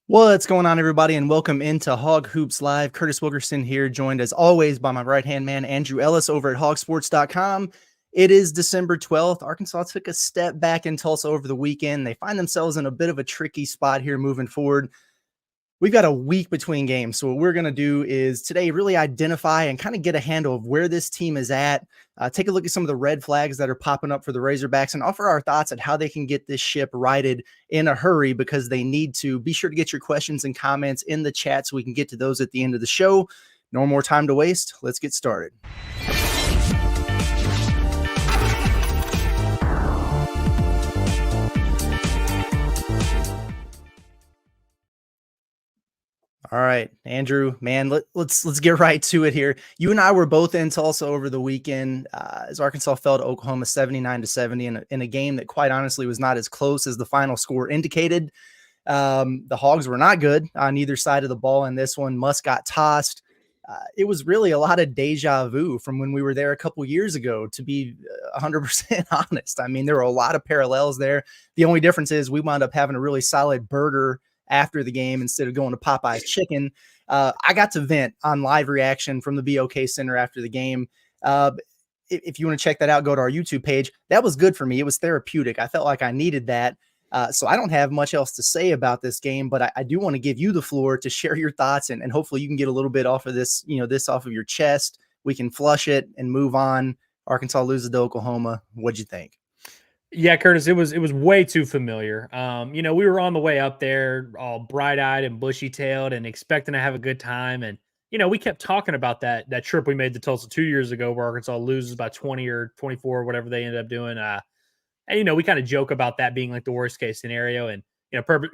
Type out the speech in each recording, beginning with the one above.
What's going on, everybody, and welcome into Hog Hoops Live. Curtis Wilkerson here, joined as always by my right-hand man, Andrew Ellis, over at HawgSports.com. It is December 12th. Arkansas took a step back in Tulsa over the weekend. They find themselves in a bit of a tricky spot here moving forward. We've got a week between games. So what we're going to do is today really identify and kind of get a handle of where this team is at, take a look at some of the red flags that are popping up for the Razorbacks, and offer our thoughts on how they can get this ship righted in a hurry, because they need to. Be sure to get your questions and comments in the chat so we can get to those at the end of the show. No more time to waste. Let's get started. All right, Andrew, man, let's get right to it here. You and I were both in Tulsa over the weekend as Arkansas fell to Oklahoma 79-70 in a game that, quite honestly, was not as close as the final score indicated. The Hogs were not good on either side of the ball in this one. Musk got tossed. It was really a lot of deja vu from when we were there a couple years ago, to be 100% honest. I mean, there were a lot of parallels there. The only difference is we wound up having a really solid burger after the game instead of going to Popeye's chicken. I got to vent on live reaction from the BOK Center after the game. If you want to check that out, go to our YouTube page. That was good for me. It was therapeutic. I felt like I needed that. So I don't have much else to say about this game, but I do want to give you the floor to share your thoughts, and hopefully you can get a little bit off of this, this off of your chest. We can flush it and move on. Arkansas loses to Oklahoma. What'd you think? Yeah, Curtis, it was way too familiar. We were on the way up there, all bright-eyed and bushy-tailed, and expecting to have a good time. And we kept talking about that trip we made to Tulsa 2 years ago, where Arkansas loses by 20 or 24, or whatever they ended up doing. And we kind of joke about that being like the worst case scenario. And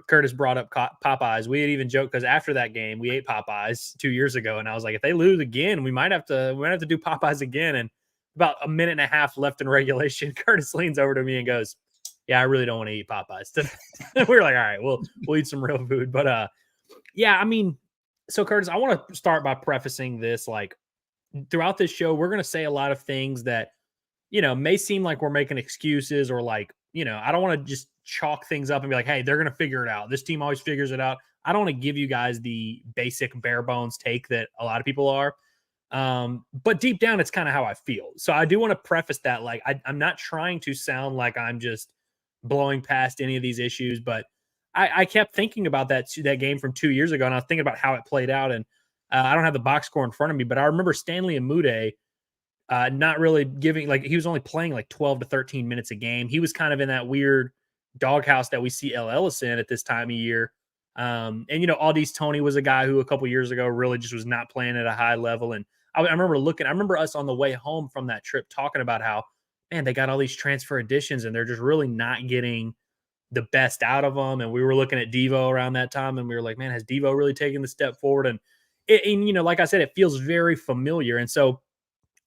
Curtis brought up Popeyes. We had even joked because after that game, we ate Popeyes 2 years ago, and I was like, if they lose again, we might have to do Popeyes again. And about a minute and a half left in regulation, Curtis leans over to me and goes, "Yeah, I really don't want to eat Popeyes today." We were like, "All right, we'll eat some real food." But yeah, I mean, so Curtis, I want to start by prefacing this. Like, throughout this show, we're going to say a lot of things that may seem like we're making excuses, or like, I don't want to just chalk things up and be like, "Hey, they're going to figure it out. This team always figures it out." I don't want to give you guys the basic bare bones take that a lot of people are. But deep down, it's kind of how I feel. So I do want to preface that. Like, I'm not trying to sound like I'm just blowing past any of these issues, but I kept thinking about that game from 2 years ago, and I was thinking about how it played out. And I don't have the box score in front of me, but I remember Stanley Amude not really giving, like, he was only playing like 12 to 13 minutes a game. He was kind of in that weird doghouse that we see Ellis in at this time of year. And Aldis Toney was a guy who a couple years ago really just was not playing at a high level. And I remember us on the way home from that trip talking about how, man, they got all these transfer additions and they're just really not getting the best out of them. And we were looking at Devo around that time, and we were like, man, has Devo really taken the step forward? And like I said, it feels very familiar. And so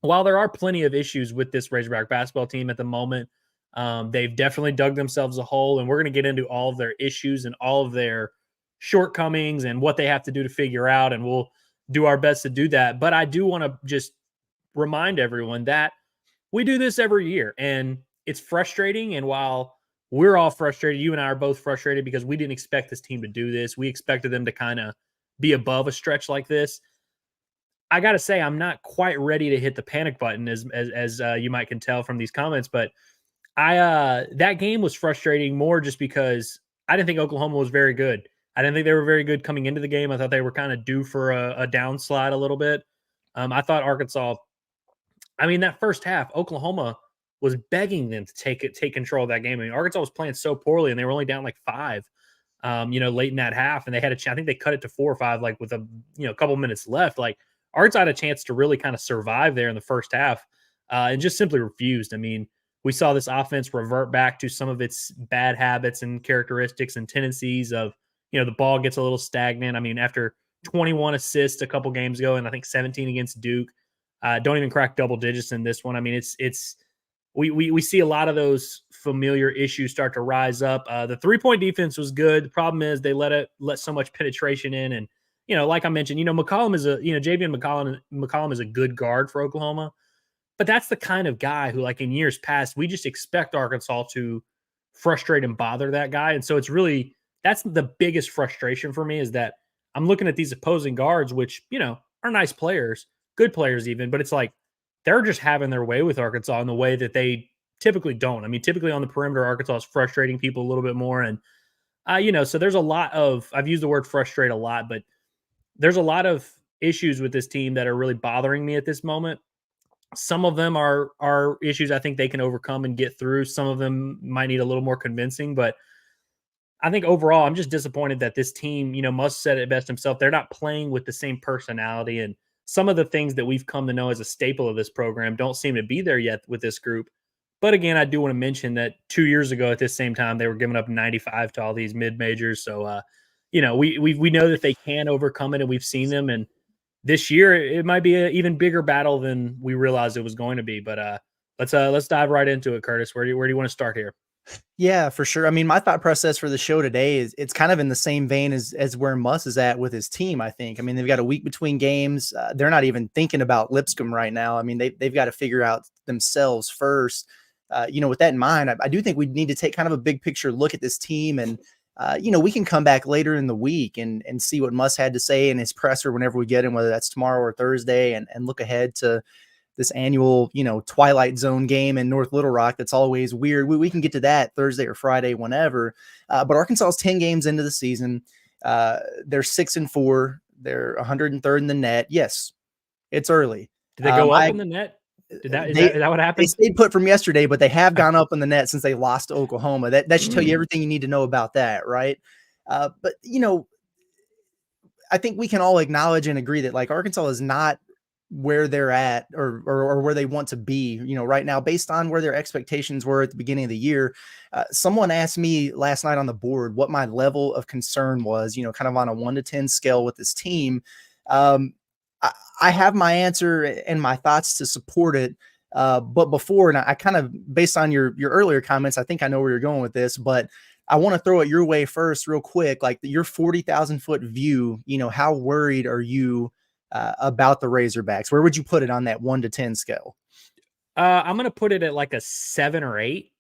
while there are plenty of issues with this Razorback basketball team at the moment, they've definitely dug themselves a hole, and we're going to get into all of their issues and all of their shortcomings and what they have to do to figure out, and we'll do our best to do that. But I do want to just remind everyone that we do this every year, and it's frustrating. And while we're all frustrated, you and I are both frustrated because we didn't expect this team to do this. We expected them to kind of be above a stretch like this. I got to say, I'm not quite ready to hit the panic button, as you might can tell from these comments. But that game was frustrating more just because I didn't think Oklahoma was very good. I didn't think they were very good coming into the game. I thought they were kind of due for a downslide a little bit. I thought Arkansas, I mean, that first half, Oklahoma was begging them to take control of that game. I mean, Arkansas was playing so poorly, and they were only down like 5, late in that half, and they had a chance. I think they cut it to 4 or 5, like with a couple minutes left. Like, Arkansas had a chance to really kind of survive there in the first half, and just simply refused. I mean, we saw this offense revert back to some of its bad habits and characteristics and tendencies of, the ball gets a little stagnant. I mean, after 21 assists a couple games ago, and I think 17 against Duke, don't even crack double digits in this one. I mean, we see a lot of those familiar issues start to rise up. The 3-point defense was good. The problem is they let so much penetration in, and like I mentioned, McCollum is Javian McCollum is a good guard for Oklahoma, but that's the kind of guy who, like in years past, we just expect Arkansas to frustrate and bother that guy, and so it's really That's the biggest frustration for me, is that I'm looking at these opposing guards, which, are nice players, good players even, but it's like they're just having their way with Arkansas in the way that they typically don't. I mean, typically on the perimeter, Arkansas is frustrating people a little bit more. And, so there's a lot of, I've used the word frustrate a lot, but there's a lot of issues with this team that are really bothering me at this moment. Some of them are issues I think they can overcome and get through. Some of them might need a little more convincing, but I think overall, I'm just disappointed that this team, Muss said it best himself. They're not playing with the same personality, and some of the things that we've come to know as a staple of this program don't seem to be there yet with this group. But again, I do want to mention that 2 years ago at this same time, they were giving up 95 to all these mid majors. So, we know that they can overcome it, and we've seen them. And this year, it might be an even bigger battle than we realized it was going to be. But let's dive right into it, Curtis. Where do you want to start here? Yeah, for sure. I mean, my thought process for the show today is it's kind of in the same vein as where Muss is at with his team, I think. I mean, they've got a week between games. They're not even thinking about Lipscomb right now. I mean, they've got to figure out themselves first. With that in mind, I do think we need to take kind of a big picture look at this team. And, we can come back later in the week and see what Muss had to say in his presser whenever we get him, whether that's tomorrow or Thursday, and look ahead to this annual, Twilight Zone game in North Little Rock. That's always weird. We can get to that Thursday or Friday, whenever. But Arkansas is 10 games into the season. They're 6-4. They're 103rd in the net. Yes, it's early. Did they go up in the net? Is that what happened? They stayed put from yesterday, but they have gone up in the net since they lost to Oklahoma. That should tell you everything you need to know about that, right? But I think we can all acknowledge and agree that, like, Arkansas is not where they're at or where they want to be, right now, based on where their expectations were at the beginning of the year. Someone asked me last night on the board what my level of concern was, kind of on a 1 to 10 scale with this team. I have my answer and my thoughts to support it. But before, and I kind of, based on your earlier comments, I think I know where you're going with this, but I want to throw it your way first real quick. Like, your 40,000 foot view, how worried are you about the Razorbacks? Where would you put it on that 1 to 10 scale? I'm going to put it at like a 7 or 8.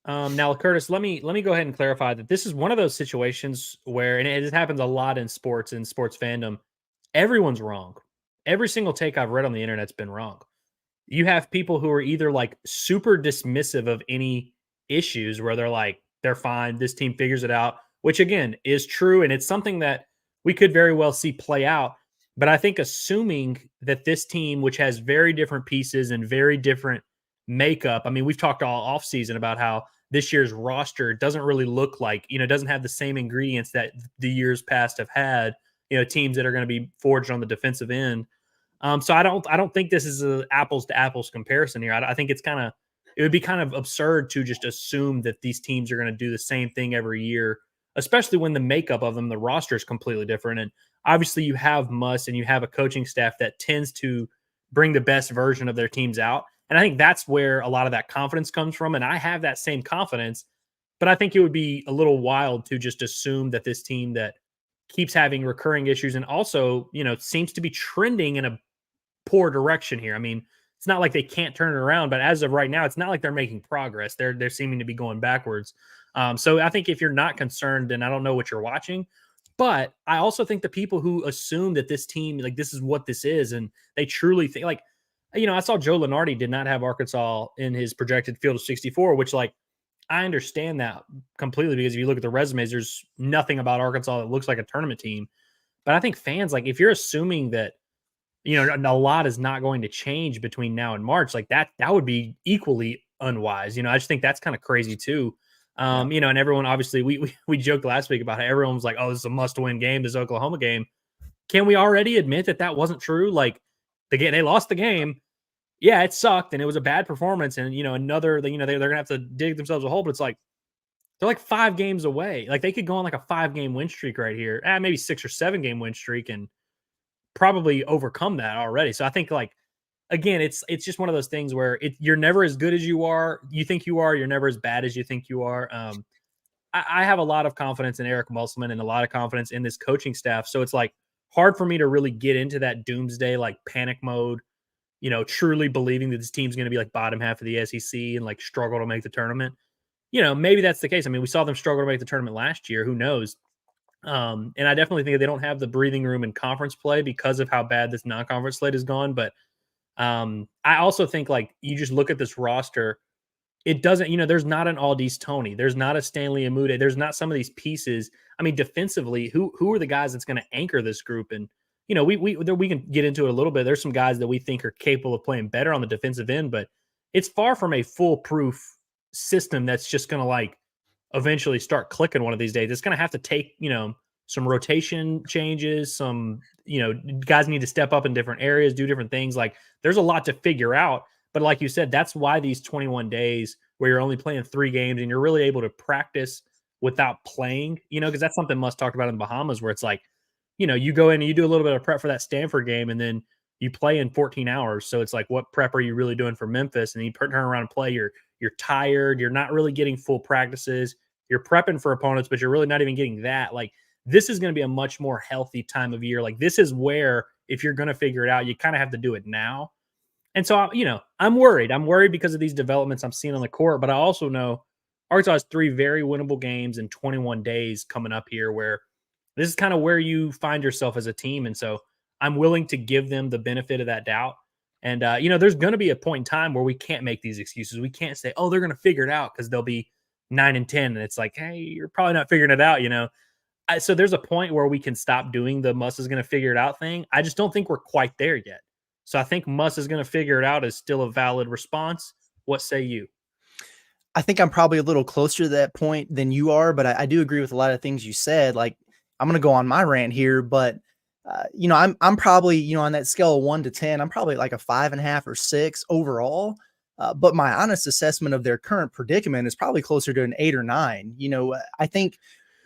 Now, Curtis, let me go ahead and clarify that this is one of those situations where, and it happens a lot in sports and sports fandom, everyone's wrong. Every single take I've read on the internet's been wrong. You have people who are either like super dismissive of any issues, where they're like, they're fine, this team figures it out, which again is true. And it's something that we could very well see play out. But I think assuming that this team, which has very different pieces and very different makeup, I mean, we've talked all offseason about how this year's roster doesn't really look like, doesn't have the same ingredients that the years past have had, teams that are going to be forged on the defensive end. So I don't think this is a apples to apples comparison here. I think it would be kind of absurd to just assume that these teams are going to do the same thing every year, especially when the makeup of them, the roster is completely different. And obviously you have Muss and you have a coaching staff that tends to bring the best version of their teams out. And I think that's where a lot of that confidence comes from. And I have that same confidence, but I think it would be a little wild to just assume that this team that keeps having recurring issues and also, seems to be trending in a poor direction here. I mean, it's not like they can't turn it around, but as of right now, it's not like they're making progress. They're seeming to be going backwards. So I think if you're not concerned, then I don't know what you're watching. But I also think the people who assume that this team, like, this is what this is, and they truly think, like, I saw Joe Lunardi did not have Arkansas in his projected field of 64, which, like, I understand that completely, because if you look at the resumes, there's nothing about Arkansas that looks like a tournament team. But I think fans, like, if you're assuming that, a lot is not going to change between now and March, like that would be equally unwise. I just think that's kind of crazy too. And everyone, obviously, we joked last week about how everyone was like, oh, this is a must-win game, this Oklahoma game. Can we already admit that wasn't true? Like, they lost the game. Yeah, it sucked and it was a bad performance. And they're gonna have to dig themselves a hole. But it's like they're like 5 games away. Like, they could go on like a 5-game win streak right here, maybe 6 or 7-game win streak, and probably overcome that already. So I think, like, again, it's just one of those things where you're never as good as you think you are. You're never as bad as you think you are. I have a lot of confidence in Eric Musselman and a lot of confidence in this coaching staff. So it's like hard for me to really get into that doomsday, like, panic mode, truly believing that this team's going to be like bottom half of the SEC and like struggle to make the tournament. maybe that's the case. I mean, we saw them struggle to make the tournament last year. Who knows? And I definitely think they don't have the breathing room in conference play because of how bad this non-conference slate has gone. But I also think like you just look at this roster, it doesn't, there's not an Aldis Tony, there's not a Stanley Amude, there's not some of these pieces. I mean, defensively, who are the guys that's going to anchor this group? And we can get into it a little bit. There's some guys that we think are capable of playing better on the defensive end, but it's far from a foolproof system that's just going to like eventually start clicking one of these days. It's going to have to take, some rotation changes, some, guys need to step up in different areas, do different things. Like there's a lot to figure out. But like you said, that's why these 21 days where you're only playing 3 games and you're really able to practice without playing, because that's something Musk talked about in the Bahamas where it's like, you go in and you do a little bit of prep for that Stanford game and then you play in 14 hours. So it's like, what prep are you really doing for Memphis? And you turn around and play, you're tired. You're not really getting full practices. You're prepping for opponents, but you're really not even getting that. Like this is going to be a much more healthy time of year. Like this is where, if you're going to figure it out, you kind of have to do it now. And so, I'm worried. I'm worried because of these developments I'm seeing on the court, but I also know Arkansas has 3 very winnable games in 21 days coming up here where this is kind of where you find yourself as a team. And so I'm willing to give them the benefit of that doubt. And, there's going to be a point in time where we can't make these excuses. We can't say, oh, they're going to figure it out because they'll be 9-10. And it's like, hey, you're probably not figuring it out, So there's a point where we can stop doing the Muss is going to figure it out thing. I just don't think we're quite there yet. So I think Muss is going to figure it out is still a valid response. What say you? I think I'm probably a little closer to that point than you are, but I do agree with a lot of things you said. Like I'm going to go on my rant here, but I'm probably, on that scale of 1 to 10, I'm probably like a 5.5 or 6 overall. But my honest assessment of their current predicament is probably closer to an 8 or 9. I think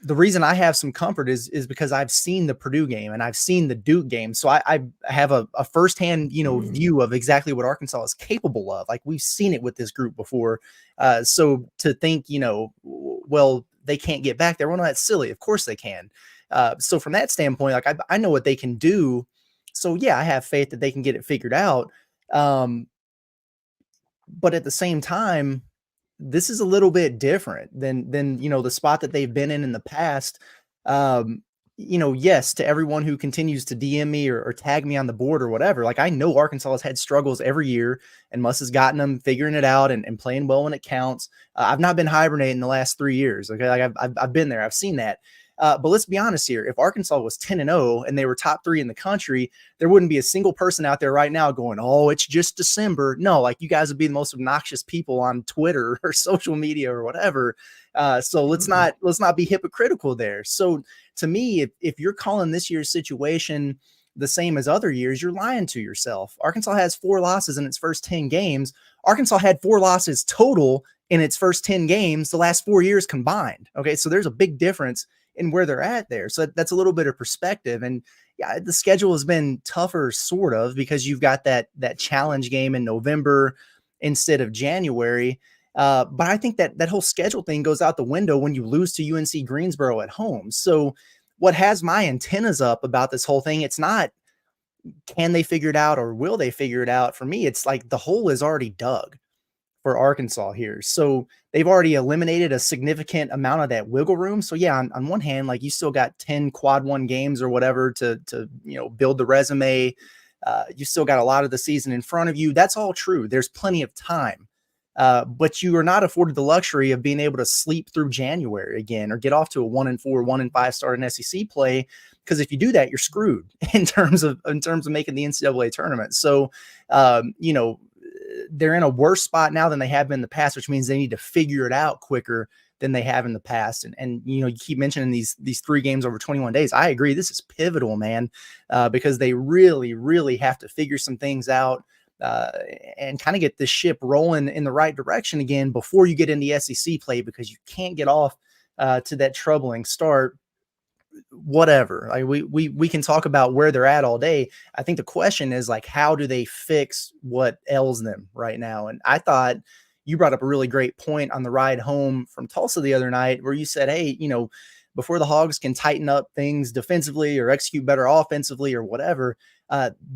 the reason I have some comfort is because I've seen the Purdue game and I've seen the Duke game. So I have a firsthand, view of exactly what Arkansas is capable of. Like we've seen it with this group before. So to think, well, they can't get back there. Well, no, that's silly. Of course they can. So from that standpoint, like I know what they can do. So yeah, I have faith that they can get it figured out. But at the same time, this is a little bit different than the spot that they've been in the past. Yes, to everyone who continues to DM me or tag me on the board or whatever, like I know Arkansas has had struggles every year and Muss has gotten them figuring it out and playing well when it counts. I've not been hibernating the last 3 years. Okay. Like I've been there. I've seen that. But let's be honest here. If Arkansas was 10-0 and they were top 3 in the country, there wouldn't be a single person out there right now going, oh, it's just December. No, like you guys would be the most obnoxious people on Twitter or social media or whatever. So let's not be hypocritical there. So to me, if you're calling this year's situation the same as other years, you're lying to yourself. Arkansas has 4 losses in its first 10 games. Arkansas had 4 losses total in its first 10 games the last 4 years combined. Okay, so there's a big difference in where they're at there. So that's a little bit of perspective. And yeah, the schedule has been tougher sort of because you've got that challenge game in November instead of January. But I think that whole schedule thing goes out the window when you lose to UNC Greensboro at home. So what has my antennas up about this whole thing, it's not, can they figure it out or will they figure it out? For me, it's like the hole is already dug for Arkansas here. So they've already eliminated a significant amount of that wiggle room. So yeah, on one hand, like you still got 10 quad 1 games or whatever to build the resume. You still got a lot of the season in front of you. That's all true. There's plenty of time. But you are not afforded the luxury of being able to sleep through January again or get off to a 1-4, 1-5 start in SEC play. Because if you do that, you're screwed in terms of making the NCAA tournament. So, they're in a worse spot now than they have been in the past, which means they need to figure it out quicker than they have in the past. And you keep mentioning these 3 games over 21 days. I agree. This is pivotal, man, because they really, really have to figure some things out and kind of get this ship rolling in the right direction again before you get into SEC play, because you can't get off to that troubling start. Whatever. We can talk about where they're at all day. I think the question is like, how do they fix what ails them right now? And I thought you brought up a really great point on the ride home from Tulsa the other night where you said, hey, before the Hogs can tighten up things defensively or execute better offensively or whatever,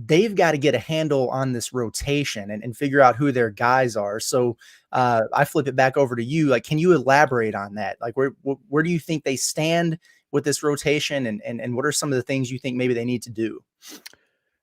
they've got to get a handle on this rotation and figure out who their guys are. So I flip it back over to you. Like, can you elaborate on that? Like, where do you think they stand with this rotation, and what are some of the things you think maybe they need to do?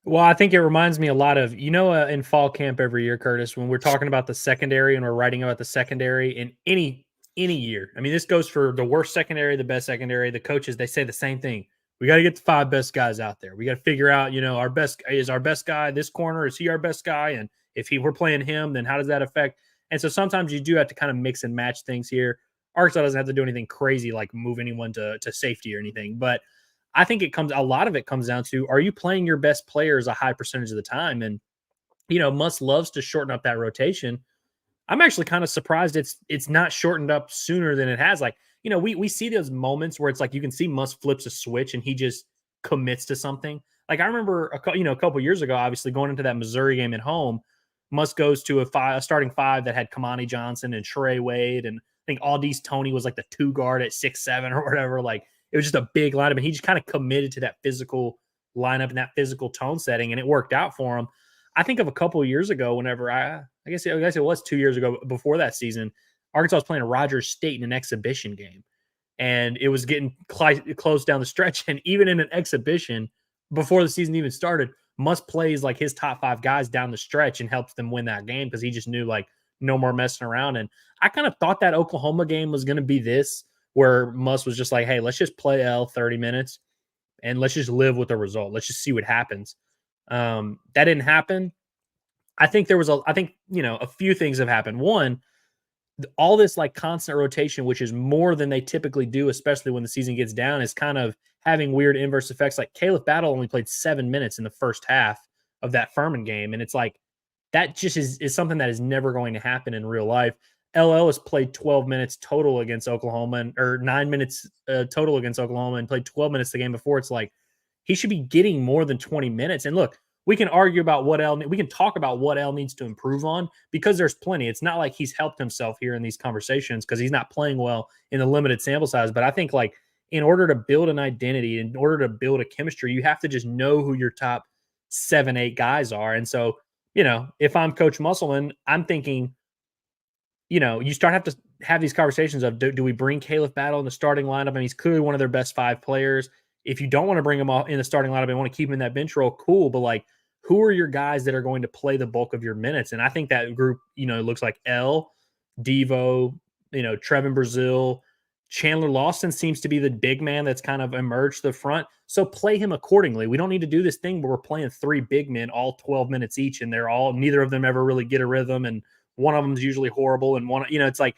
Well, I think it reminds me a lot of, in fall camp every year, Curtis, when we're talking about the secondary and we're writing about the secondary in any year. I mean, this goes for the worst secondary, the best secondary. The coaches, they say the same thing. We got to get the 5 best guys out there. We got to figure out, our best guy this corner? Is he our best guy? And if we're playing him, then how does that affect? And so sometimes you do have to kind of mix and match things here. Arkansas doesn't have to do anything crazy like move anyone to safety or anything, but I think a lot of it comes down to, are you playing your best players a high percentage of the time? And, Muss loves to shorten up that rotation. I'm actually kind of surprised it's not shortened up sooner than it has. Like, we see those moments where it's like you can see Muss flips a switch and he just commits to something. Like I remember a couple years ago, obviously going into that Missouri game at home, Muss goes to a starting 5 that had Kamani Johnson and Trey Wade, and I think Aldis Toney was like the 2 guard at 6'7" or whatever. Like it was just a big lineup, and he just kind of committed to that physical lineup and that physical tone setting, and it worked out for him. I think of a couple of years ago, whenever I guess it was 2 years ago before that season, Arkansas was playing Rogers State in an exhibition game, and it was getting close down the stretch. And even in an exhibition, before the season even started, Muss plays like his top 5 guys down the stretch and helps them win that game because he just knew like no more messing around. And I kind of thought that Oklahoma game was going to be this, where Muss was just like, hey, let's just play L 30 minutes and let's just live with the result. Let's just see what happens. That didn't happen. I think a few things have happened. One, all this like constant rotation, which is more than they typically do, especially when the season gets down, is kind of having weird inverse effects. Like Caleb Battle only played 7 minutes in the first half of that Furman game. And it's like, that just is something that is never going to happen in real life. Ellis played 12 minutes total against Oklahoma, or 9 minutes total against Oklahoma, and played 12 minutes the game before. It's like he should be getting more than 20 minutes. And look, we can argue about we can talk about what L needs to improve on, because there's plenty. It's not like he's helped himself here in these conversations because he's not playing well in the limited sample size. But I think like in order to build an identity, in order to build a chemistry, you have to just know who your top 7, 8 guys are. And so, if I'm Coach Musselman, I'm thinking, you have to have these conversations of, do we bring Caleb Battle in the starting lineup? I mean, he's clearly one of their best 5 players. If you don't want to bring him in the starting lineup and want to keep him in that bench role, cool. But like, who are your guys that are going to play the bulk of your minutes? And I think that group, looks like L, Devo, Trevon Brazil, Chandler Lawson seems to be the big man that's kind of emerged the front. So play him accordingly. We don't need to do this thing where we're playing 3 big men, all 12 minutes each, and neither of them ever really get a rhythm, and one of them is usually horrible, and one, it's like,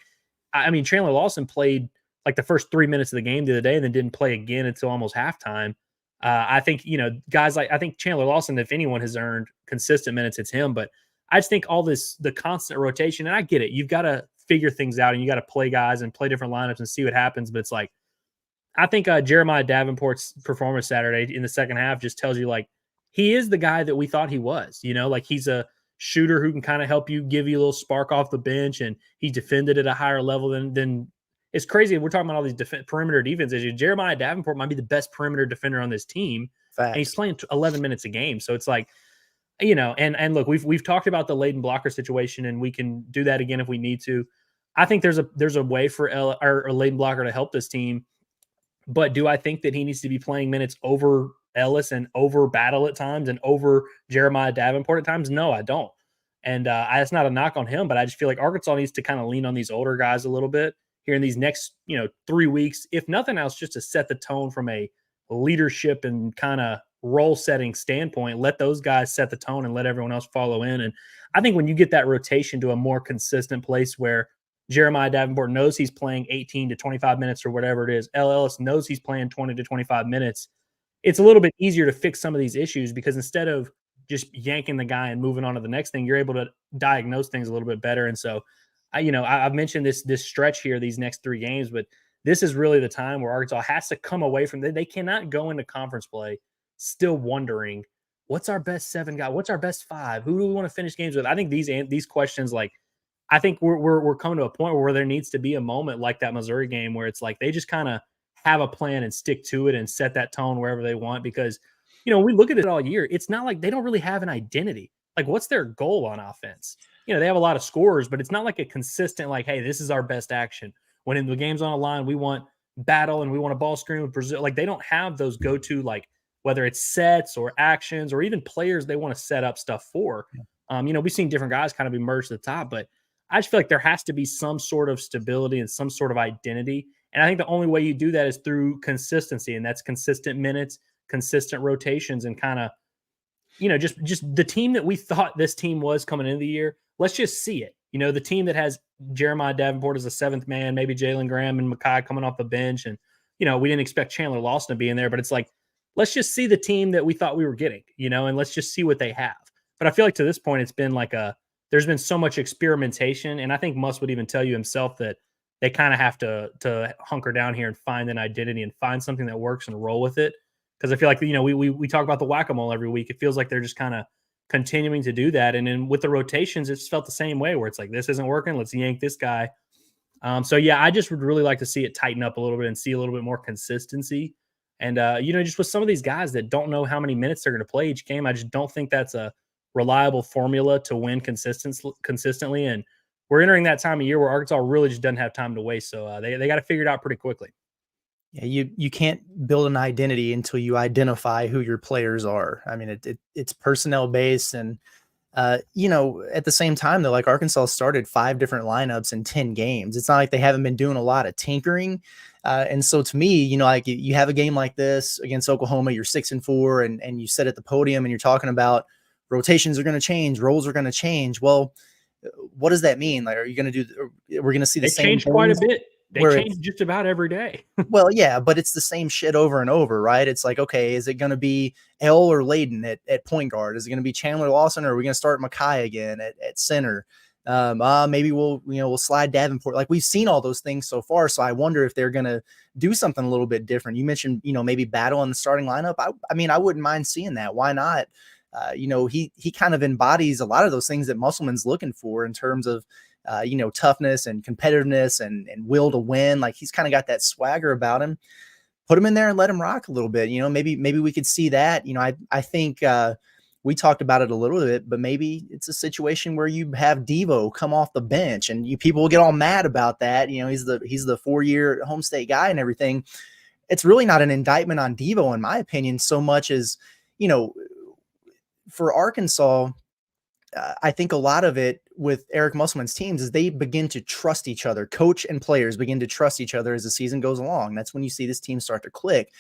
I mean, Chandler Lawson played like the first 3 minutes of the game the other day and then didn't play again until almost halftime. I think, guys like, I think Chandler Lawson, if anyone has earned consistent minutes, it's him. But I just think the constant rotation, and I get it, you've got to figure things out and you got to play guys and play different lineups and see what happens. But it's like, I think Jeremiah Davenport's performance Saturday in the second half just tells you, like, he is the guy that we thought he was, like he's a shooter who can kind of help you, give you a little spark off the bench, and he defended at a higher level than it's crazy. We're talking about all these perimeter defenses. Jeremiah Davenport might be the best perimeter defender on this team. Facts. And he's playing 11 minutes a game. So it's like, and look, we've talked about the Layden Blocker situation, and we can do that again if we need to. I think there's a way for Layden Blocker to help this team. But do I think that he needs to be playing minutes over Ellis and over Battle at times and over Jeremiah Davenport at times? No, I don't. And that's not a knock on him, but I just feel like Arkansas needs to kind of lean on these older guys a little bit here in these next, 3 weeks, if nothing else, just to set the tone from a leadership and kind of role setting standpoint. Let those guys set the tone and let everyone else follow in. And I think when you get that rotation to a more consistent place where Jeremiah Davenport knows he's playing 18 to 25 minutes or whatever it is, Ellis knows he's playing 20 to 25 minutes, it's a little bit easier to fix some of these issues, because instead of just yanking the guy and moving on to the next thing, you're able to diagnose things a little bit better. And so, I've mentioned this stretch here, these next 3 games, but this is really the time where Arkansas has to come away from it. They cannot go into conference play still wondering, what's our best 7 guy? What's our best 5? Who do we want to finish games with? I think these questions, like, I think we're coming to a point where there needs to be a moment like that Missouri game where it's like they just kind of have a plan and stick to it and set that tone wherever they want. Because, we look at it all year. It's not like they don't really have an identity. Like, what's their goal on offense? They have a lot of scorers, but it's not like a consistent, like, hey, this is our best action. When in the game's on a line, we want battle and we want a ball screen with Brazil. Like, they don't have those go-to, like, whether it's sets or actions or even players they want to set up stuff for. We've seen different guys kind of emerge to the top, but I just feel like there has to be some sort of stability and some sort of identity. And I think the only way you do that is through consistency, and that's consistent minutes, consistent rotations, and kind of, just the team that we thought this team was coming into the year. Let's just see it. The team that has Jeremiah Davenport as a seventh man, maybe Jalen Graham and Makai coming off the bench. And, we didn't expect Chandler Lawson to be in there, but it's like, let's just see the team that we thought we were getting, and let's just see what they have. But I feel like to this point, it's been like there's been so much experimentation. And I think Muss would even tell you himself that they kind of have to hunker down here and find an identity and find something that works and roll with it. Because I feel like, we talk about the whack-a-mole every week. It feels like they're just kind of continuing to do that. And then with the rotations, it's felt the same way, where it's like, this isn't working, let's yank this guy. So yeah, I just would really like to see it tighten up a little bit and see a little bit more consistency. And, just with some of these guys that don't know how many minutes they're going to play each game, I just don't think that's a reliable formula to win consistently. And we're entering that time of year where Arkansas really just doesn't have time to waste. So they got to figure it out pretty quickly. Yeah, you can't build an identity until you identify who your players are. I mean, it's personnel based, and at the same time, though, like, Arkansas started 5 different lineups in 10 games. It's not like they haven't been doing a lot of tinkering. And so to me, like, you have a game like this against Oklahoma, you're 6-4, and you sit at the podium and you're talking about rotations are going to change, roles are going to change. Well, what does that mean? Like, are you going to we're going to see the same change quite a bit. They change just about every day. Well, yeah, but it's the same shit over and over, right? It's like, okay, is it going to be L or Layden at point guard? Is it going to be Chandler Lawson, or are we going to start Makai again at center? Maybe we'll slide Davenport. Like, we've seen all those things so far. So I wonder if they're going to do something a little bit different. You mentioned, maybe battle in the starting lineup. I mean, I wouldn't mind seeing that. Why not? He kind of embodies a lot of those things that Musselman's looking for in terms of, toughness and competitiveness and will to win. Like, he's kind of got that swagger about him. Put him in there and let him rock a little bit. Maybe we could see that. I think we talked about it a little bit, but maybe it's a situation where you have Devo come off the bench, and people will get all mad about that. He's the 4-year home state guy and everything. It's really not an indictment on Devo, in my opinion, so much as, for Arkansas, I think a lot of it with Eric Musselman's teams is they begin to trust each other. Coach and players begin to trust each other as the season goes along. That's when you see this team start to click.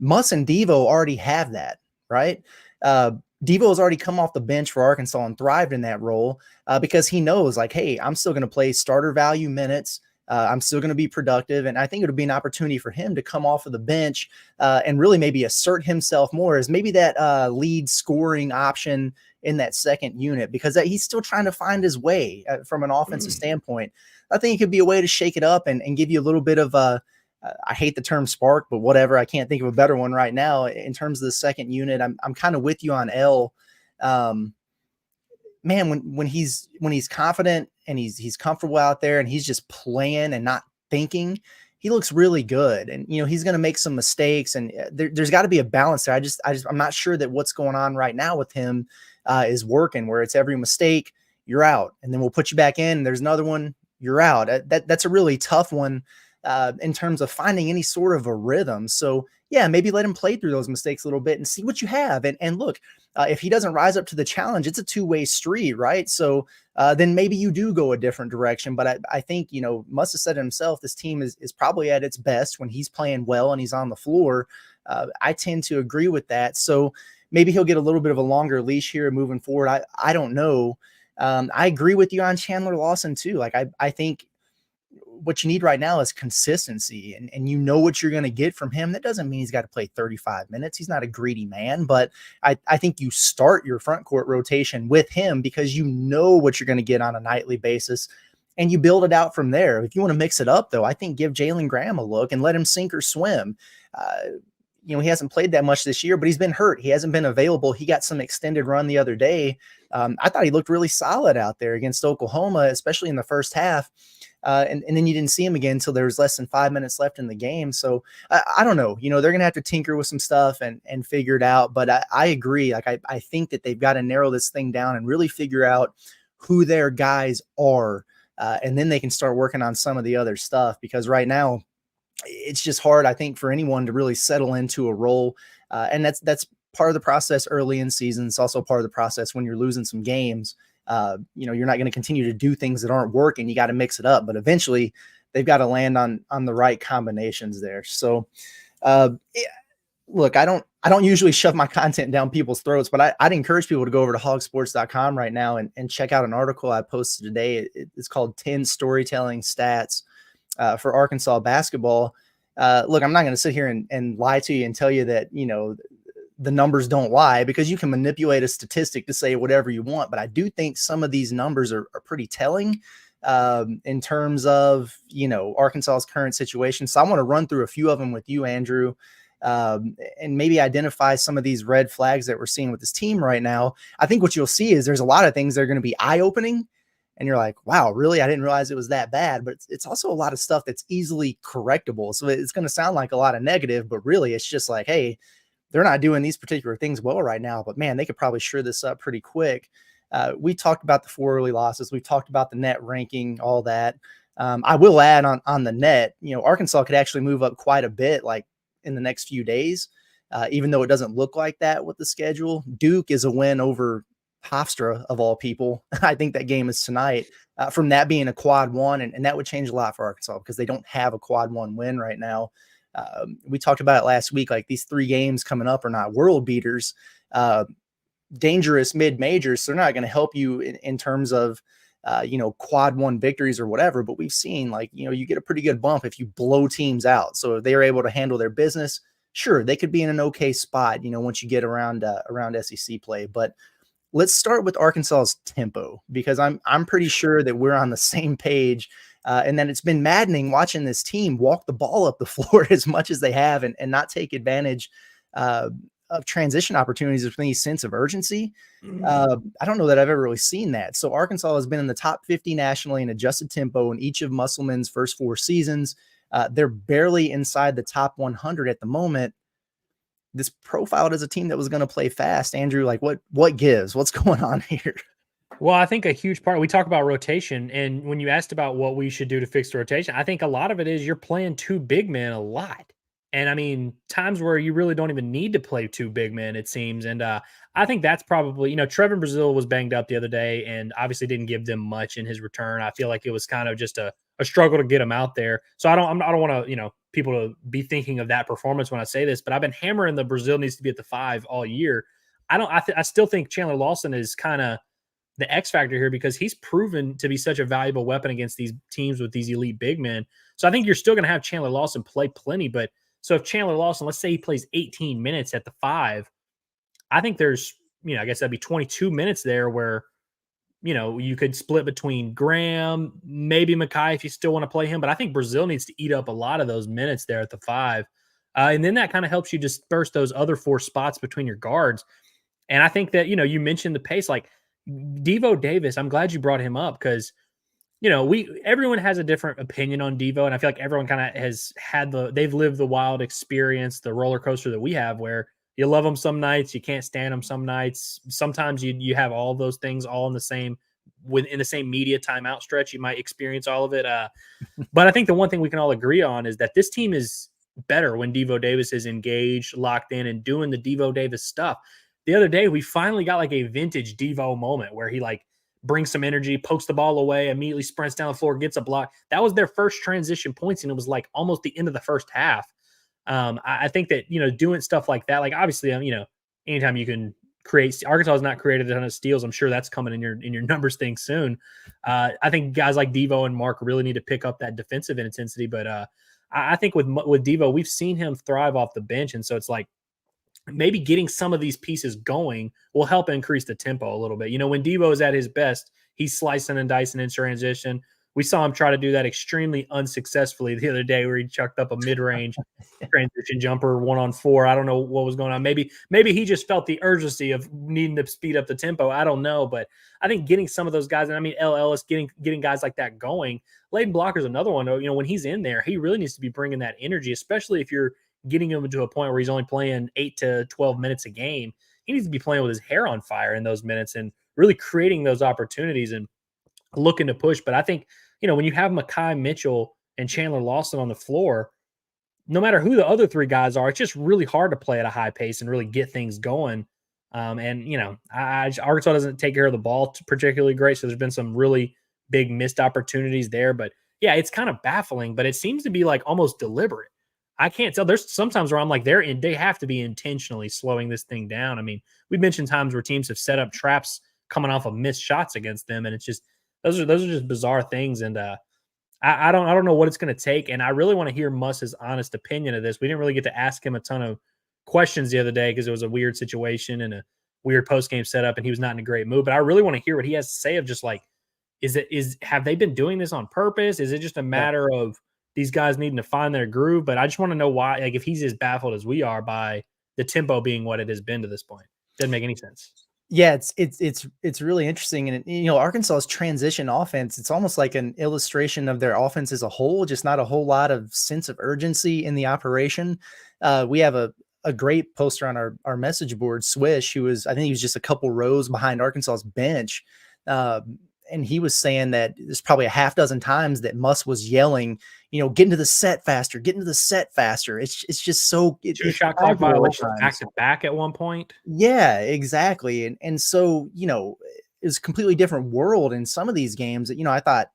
Muss and Devo already have that, right? Devo has already come off the bench for Arkansas and thrived in that role because he knows, like, hey, I'm still going to play starter value minutes. I'm still going to be productive. And I think it'll be an opportunity for him to come off of the bench and really maybe assert himself more as maybe that lead scoring option in that second unit, because he's still trying to find his way from an offensive standpoint. I think it could be a way to shake it up and give you a little bit of I hate the term spark, but whatever. I can't think of a better one right now in terms of the second unit. I'm kind of with you on L. Man, when he's confident and he's comfortable out there and he's just playing and not thinking, he looks really good. And he's going to make some mistakes, and there's got to be a balance there. I'm not sure that what's going on right now with him is working, where it's every mistake you're out, and then we'll put you back in. And there's another one, you're out. That's a really tough one in terms of finding any sort of a rhythm. So yeah, maybe let him play through those mistakes a little bit and see what you have. And look, if he doesn't rise up to the challenge, it's a two-way street, right? So then maybe you do go a different direction. But I think, Muss have said it himself, this team is probably at its best when he's playing well and he's on the floor. I tend to agree with that. So maybe he'll get a little bit of a longer leash here moving forward. I don't know. I agree with you on Chandler Lawson too. Like, I think what you need right now is consistency, and what you're going to get from him. That doesn't mean he's got to play 35 minutes. He's not a greedy man, but I think you start your front court rotation with him because you know what you're going to get on a nightly basis, and you build it out from there. If you want to mix it up, though, I think give Jalen Graham a look and let him sink or swim. he hasn't played that much this year, but he's been hurt. He hasn't been available. He got some extended run the other day. I thought he looked really solid out there against Oklahoma, especially in the first half. And then you didn't see him again until there was less than 5 minutes left in the game. So I don't know, they're going to have to tinker with some stuff and figure it out. But I agree. Like, I think that they've got to narrow this thing down and really figure out who their guys are. And then they can start working on some of the other stuff, because right now it's just hard, I think, for anyone to really settle into a role. And that's part of the process early in season. It's also part of the process when you're losing some games. You're not going to continue to do things that aren't working. You got to mix it up, but eventually they've got to land on the right combinations there. So, look, I don't usually shove my content down people's throats, but I'd encourage people to go over to HawgSports.com right now and check out an article I posted today. It's called 10 Storytelling Stats for Arkansas Basketball. Look, I'm not going to sit here and lie to you and tell you that, the numbers don't lie, because you can manipulate a statistic to say whatever you want. But I do think some of these numbers are pretty telling in terms of, Arkansas's current situation. So I want to run through a few of them with you, Andrew, and maybe identify some of these red flags that we're seeing with this team right now. I think what you'll see is there's a lot of things that are going to be eye-opening, and you're like, wow, really? I didn't realize it was that bad. But it's also a lot of stuff that's easily correctable. So it's going to sound like a lot of negative, but really it's just like, hey, they're not doing these particular things well right now, but man, they could probably shore this up pretty quick. We talked about the 4 early losses. We've talked about the net ranking, all that. I will add on the net, Arkansas could actually move up quite a bit, like in the next few days, even though it doesn't look like that with the schedule. Duke is a win over Hofstra, of all people. I think that game is tonight, from that being a quad one. And that would change a lot for Arkansas, because they don't have a quad one win right now. We talked about it last week. Like, these 3 games coming up are not world beaters, dangerous mid-majors. So they're not going to help you in terms of, quad one victories or whatever. But we've seen, like, you get a pretty good bump if you blow teams out. So if they're able to handle their business, sure, they could be in an okay spot, once you get around SEC play. But let's start with Arkansas's tempo, because I'm pretty sure that we're on the same page. And then it's been maddening watching this team walk the ball up the floor as much as they have, and not take advantage of transition opportunities with any sense of urgency. I don't know that I've ever really seen that. So Arkansas has been in the top 50 nationally in adjusted tempo in each of Musselman's first 4 seasons. They're barely inside the top 100 at the moment. This profiled as a team that was going to play fast. Andrew, like, what gives? What's going on here? Well, I think a huge part, we talk about rotation, and when you asked about what we should do to fix the rotation, I think a lot of it is you're playing 2 big men a lot. And I mean, times where you really don't even need to play 2 big men, it seems. And I think that's probably, Trevon Brazil was banged up the other day and obviously didn't give them much in his return. I feel like it was kind of just a struggle to get him out there. So I don't want to, people to be thinking of that performance when I say this, but I've been hammering the Brazil needs to be at the 5 all year. I still think Chandler Lawson is kind of the X factor here, because he's proven to be such a valuable weapon against these teams with these elite big men. So I think you're still going to have Chandler Lawson play plenty. But so if Chandler Lawson, let's say he plays 18 minutes at the 5, I think there's, I guess that'd be 22 minutes there where, you could split between Graham, maybe Mackay if you still want to play him. But I think Brazil needs to eat up a lot of those minutes there at the 5. And then that kind of helps you disperse those other 4 spots between your guards. And I think that, you mentioned the pace, like Devo Davis. I'm glad you brought him up, because, everyone has a different opinion on Devo. And I feel like everyone kind of has had they've lived the wild experience, the roller coaster that we have, where you love them some nights, you can't stand them some nights. Sometimes you have all of those things all in the same media timeout stretch. You might experience all of it. But I think the one thing we can all agree on is that this team is better when Devo Davis is engaged, locked in, and doing the Devo Davis stuff. The other day, we finally got like a vintage Devo moment where he like brings some energy, pokes the ball away, immediately sprints down the floor, gets a block. That was their first transition points, and it was like almost the end of the first half. I think that, doing stuff like that, like obviously, anytime you can create, Arkansas has not created a ton of steals. I'm sure that's coming in your numbers thing soon. I think guys like Devo and Mark really need to pick up that defensive intensity. But I think with Devo, we've seen him thrive off the bench. And so it's like, maybe getting some of these pieces going will help increase the tempo a little bit. When Devo is at his best, he's slicing and dicing in transition. we saw him try to do that extremely unsuccessfully the other day where he chucked up a mid-range transition jumper 1-on-4. I don't know what was going on. Maybe he just felt the urgency of needing to speed up the tempo. I don't know, but I think getting some of those guys, and I mean Ellis, getting guys like that going. Leighton Blocker's another one. You know, when he's in there, he really needs to be bringing that energy, especially if you're getting him to a point where he's only playing 8 to 12 minutes a game. He needs to be playing with his hair on fire in those minutes and really creating those opportunities and looking to push. But I think, you know, when you have Mekhi Mitchell and Chandler Lawson on the floor, no matter who the other three guys are, it's just really hard to play at a high pace and really get things going. And, you know, Arkansas doesn't take care of the ball particularly great. So there's been some really big missed opportunities there. But yeah, it's kind of baffling, but it seems to be like almost deliberate. I can't tell. There's sometimes where I'm like, they have to be intentionally slowing this thing down. I mean, we mentioned times where teams have set up traps coming off of missed shots against them. And it's just, those are just bizarre things. And, I don't know what it's going to take, and I really want to hear Muss's honest opinion of this. We didn't really get to ask him a ton of questions the other day because it was a weird situation and a weird post game setup, and he was not in a great mood. But I really want to hear what he has to say of just like, have they been doing this on purpose? Is it just a matter of these guys needing to find their groove? But I just want to know why, like, if he's as baffled as we are by the tempo being what it has been to this point. Doesn't make any sense. Yeah, it's really interesting. And, you know, Arkansas's transition offense, it's almost like an illustration of their offense as a whole, just not a whole lot of sense of urgency in the operation. We have a great poster on our message board, Swish, who was, I think he was just a couple rows behind Arkansas's bench. And he was saying that there's probably a half dozen times that Muss was yelling, you know, get into the set faster, get into the set faster. It's just so Two shot clock violations back to back at one point. Yeah, exactly. And so, you know, it's a completely different world in some of these games. You know, I thought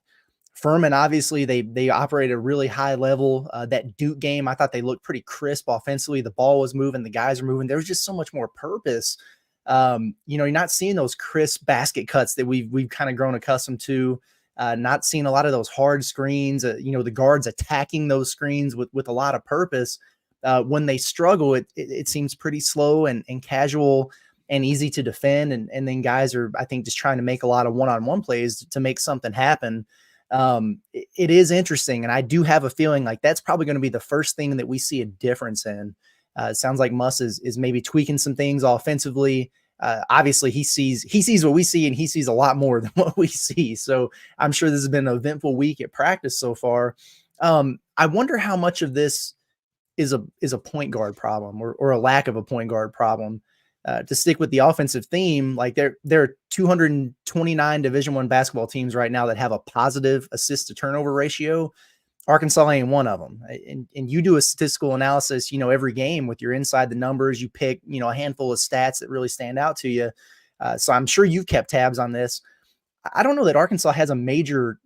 Furman, obviously they operated a really high level. That Duke game, I thought they looked pretty crisp offensively. The ball was moving, the guys were moving. There was just so much more purpose. You know, you're not seeing those crisp basket cuts that we've kind of grown accustomed to. Not seeing a lot of those hard screens. You know, the guards attacking those screens with a lot of purpose. When they struggle, it seems pretty slow and casual and easy to defend. And then guys are, I think, just trying to make a lot of one-on-one plays to make something happen. It is interesting. And I do have a feeling like that's probably going to be the first thing that we see a difference in. It sounds like Muss is maybe tweaking some things offensively. Obviously he sees what we see, and he sees a lot more than what we see. So I'm sure this has been an eventful week at practice so far. I wonder how much of this is a point guard problem or a lack of a point guard problem. To stick with the offensive theme, like there are 229 Division I basketball teams right now that have a positive assist to turnover ratio. Arkansas ain't one of them. And you do a statistical analysis, you know, every game with your inside the numbers, you pick, you know, a handful of stats that really stand out to you. So I'm sure you've kept tabs on this. I don't know that Arkansas has a major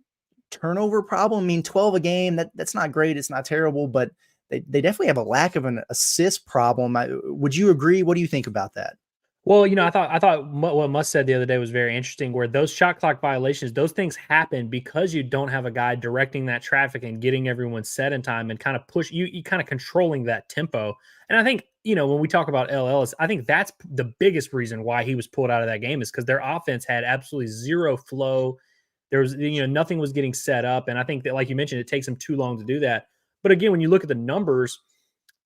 turnover problem. I mean, 12 a game, that's not great. It's not terrible, but they definitely have a lack of an assist problem. Would you agree? What do you think about that? Well, you know, I thought what Muss said the other day was very interesting, where those shot clock violations, those things happen because you don't have a guy directing that traffic and getting everyone set in time and kind of push you kind of controlling that tempo. And I think, you know, when we talk about Ellis, I think that's the biggest reason why he was pulled out of that game is because their offense had absolutely zero flow. There was, you know, nothing was getting set up. And I think that, like you mentioned, it takes them too long to do that. But again, when you look at the numbers,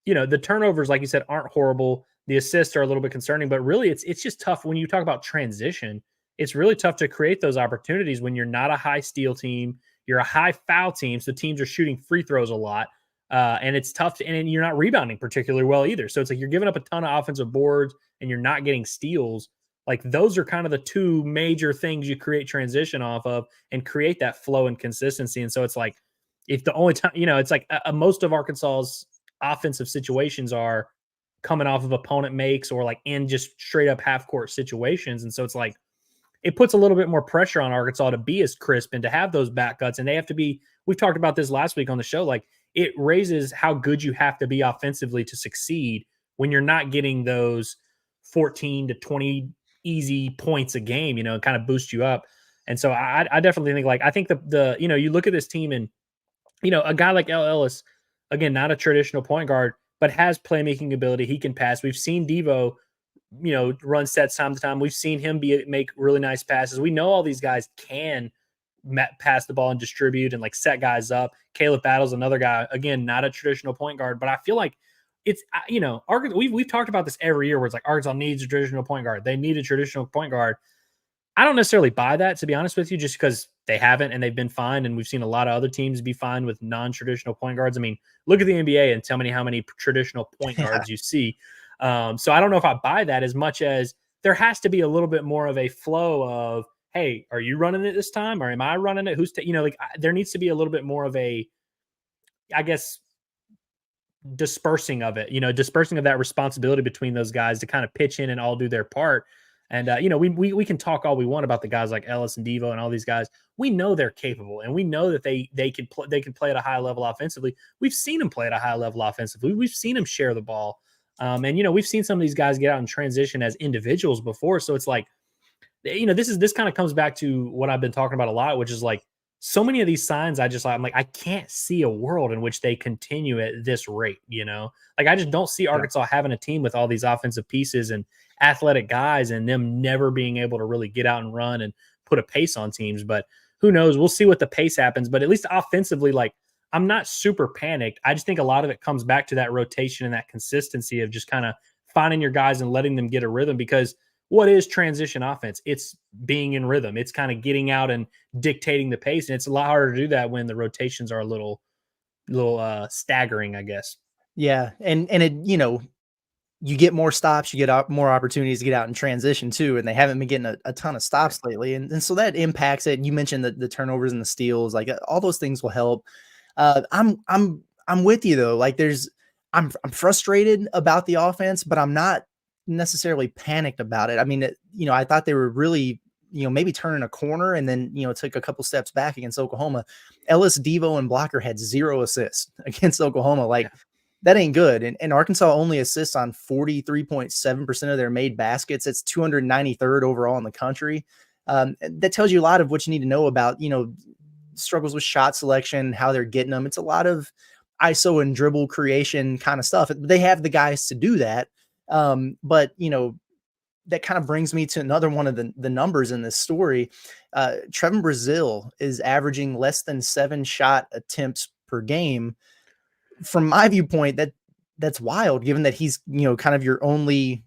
you know, the turnovers, like you said, aren't horrible. The assists are a little bit concerning, but really it's just tough when you talk about transition. It's really tough to create those opportunities when you're not a high steal team. You're a high foul team, so teams are shooting free throws a lot. And it's tough and you're not rebounding particularly well either. So it's like you're giving up a ton of offensive boards and you're not getting steals. Like those are kind of the two major things you create transition off of and create that flow and consistency. And so it's like, if the only time, you know, it's like most of Arkansas's offensive situations are coming off of opponent makes or like in just straight up half court situations. And so it's like, it puts a little bit more pressure on Arkansas to be as crisp and to have those back cuts. And they have to be, we've talked about this last week on the show, like it raises how good you have to be offensively to succeed when you're not getting those 14 to 20 easy points a game, you know, it kind of boosts you up. And so I definitely think like, I think the, you know, you look at this team and, you know, a guy like Ellis, again, not a traditional point guard, but has playmaking ability. He can pass. We've seen Devo, you know, run sets time to time. We've seen him make really nice passes. We know all these guys can pass the ball and distribute and like set guys up. Caleb Battle's another guy, again, not a traditional point guard, but I feel like it's, we've talked about this every year where it's like Arkansas needs a traditional point guard. They need a traditional point guard. I don't necessarily buy that, to be honest with you, just because they haven't and they've been fine. And we've seen a lot of other teams be fine with non-traditional point guards. I mean, look at the NBA and tell me how many traditional point guards you see. So I don't know if I buy that as much as there has to be a little bit more of a flow of, hey, are you running it this time? Or am I running it? There needs to be a little bit more of a, I guess, dispersing of that responsibility between those guys to kind of pitch in and all do their part. And, we can talk all we want about the guys like Ellis and Devo and all these guys. We know they're capable, and we know that they can play at a high level offensively. We've seen them play at a high level offensively. We've seen them share the ball. We've seen some of these guys get out and transition as individuals before. So it's like, this kind of comes back to what I've been talking about a lot, which is like so many of these signs I'm like, I can't see a world in which they continue at this rate, like I just don't see Arkansas having a team with all these offensive pieces and athletic guys and them never being able to really get out and run and put a pace on teams. But who knows? We'll see what the pace happens. But at least offensively, like I'm not super panicked. I just think a lot of it comes back to that rotation and that consistency of just kind of finding your guys and letting them get a rhythm, because what is transition offense? It's being in rhythm. It's kind of getting out and dictating the pace. And it's a lot harder to do that when the rotations are a little staggering, I guess. Yeah. And it, you get more stops, you get more opportunities to get out and transition too. And they haven't been getting a ton of stops lately. And so that impacts it. You mentioned the turnovers and the steals, like all those things will help. I'm with you though. Like I'm frustrated about the offense, but I'm not necessarily panicked about it. I mean, I thought they were really, maybe turning a corner, and then, took a couple steps back against Oklahoma. Ellis, Devo, and Blocker had 0 assists against Oklahoma. Like, that ain't good. And Arkansas only assists on 43.7% of their made baskets. It's 293rd overall in the country. That tells you a lot of what you need to know about, struggles with shot selection, how they're getting them. It's a lot of ISO and dribble creation kind of stuff. They have the guys to do that. But that kind of brings me to another one of the numbers in this story. Trevon Brazil is averaging less than 7 shot attempts per game. From my viewpoint, that's wild, given that he's, kind of your only,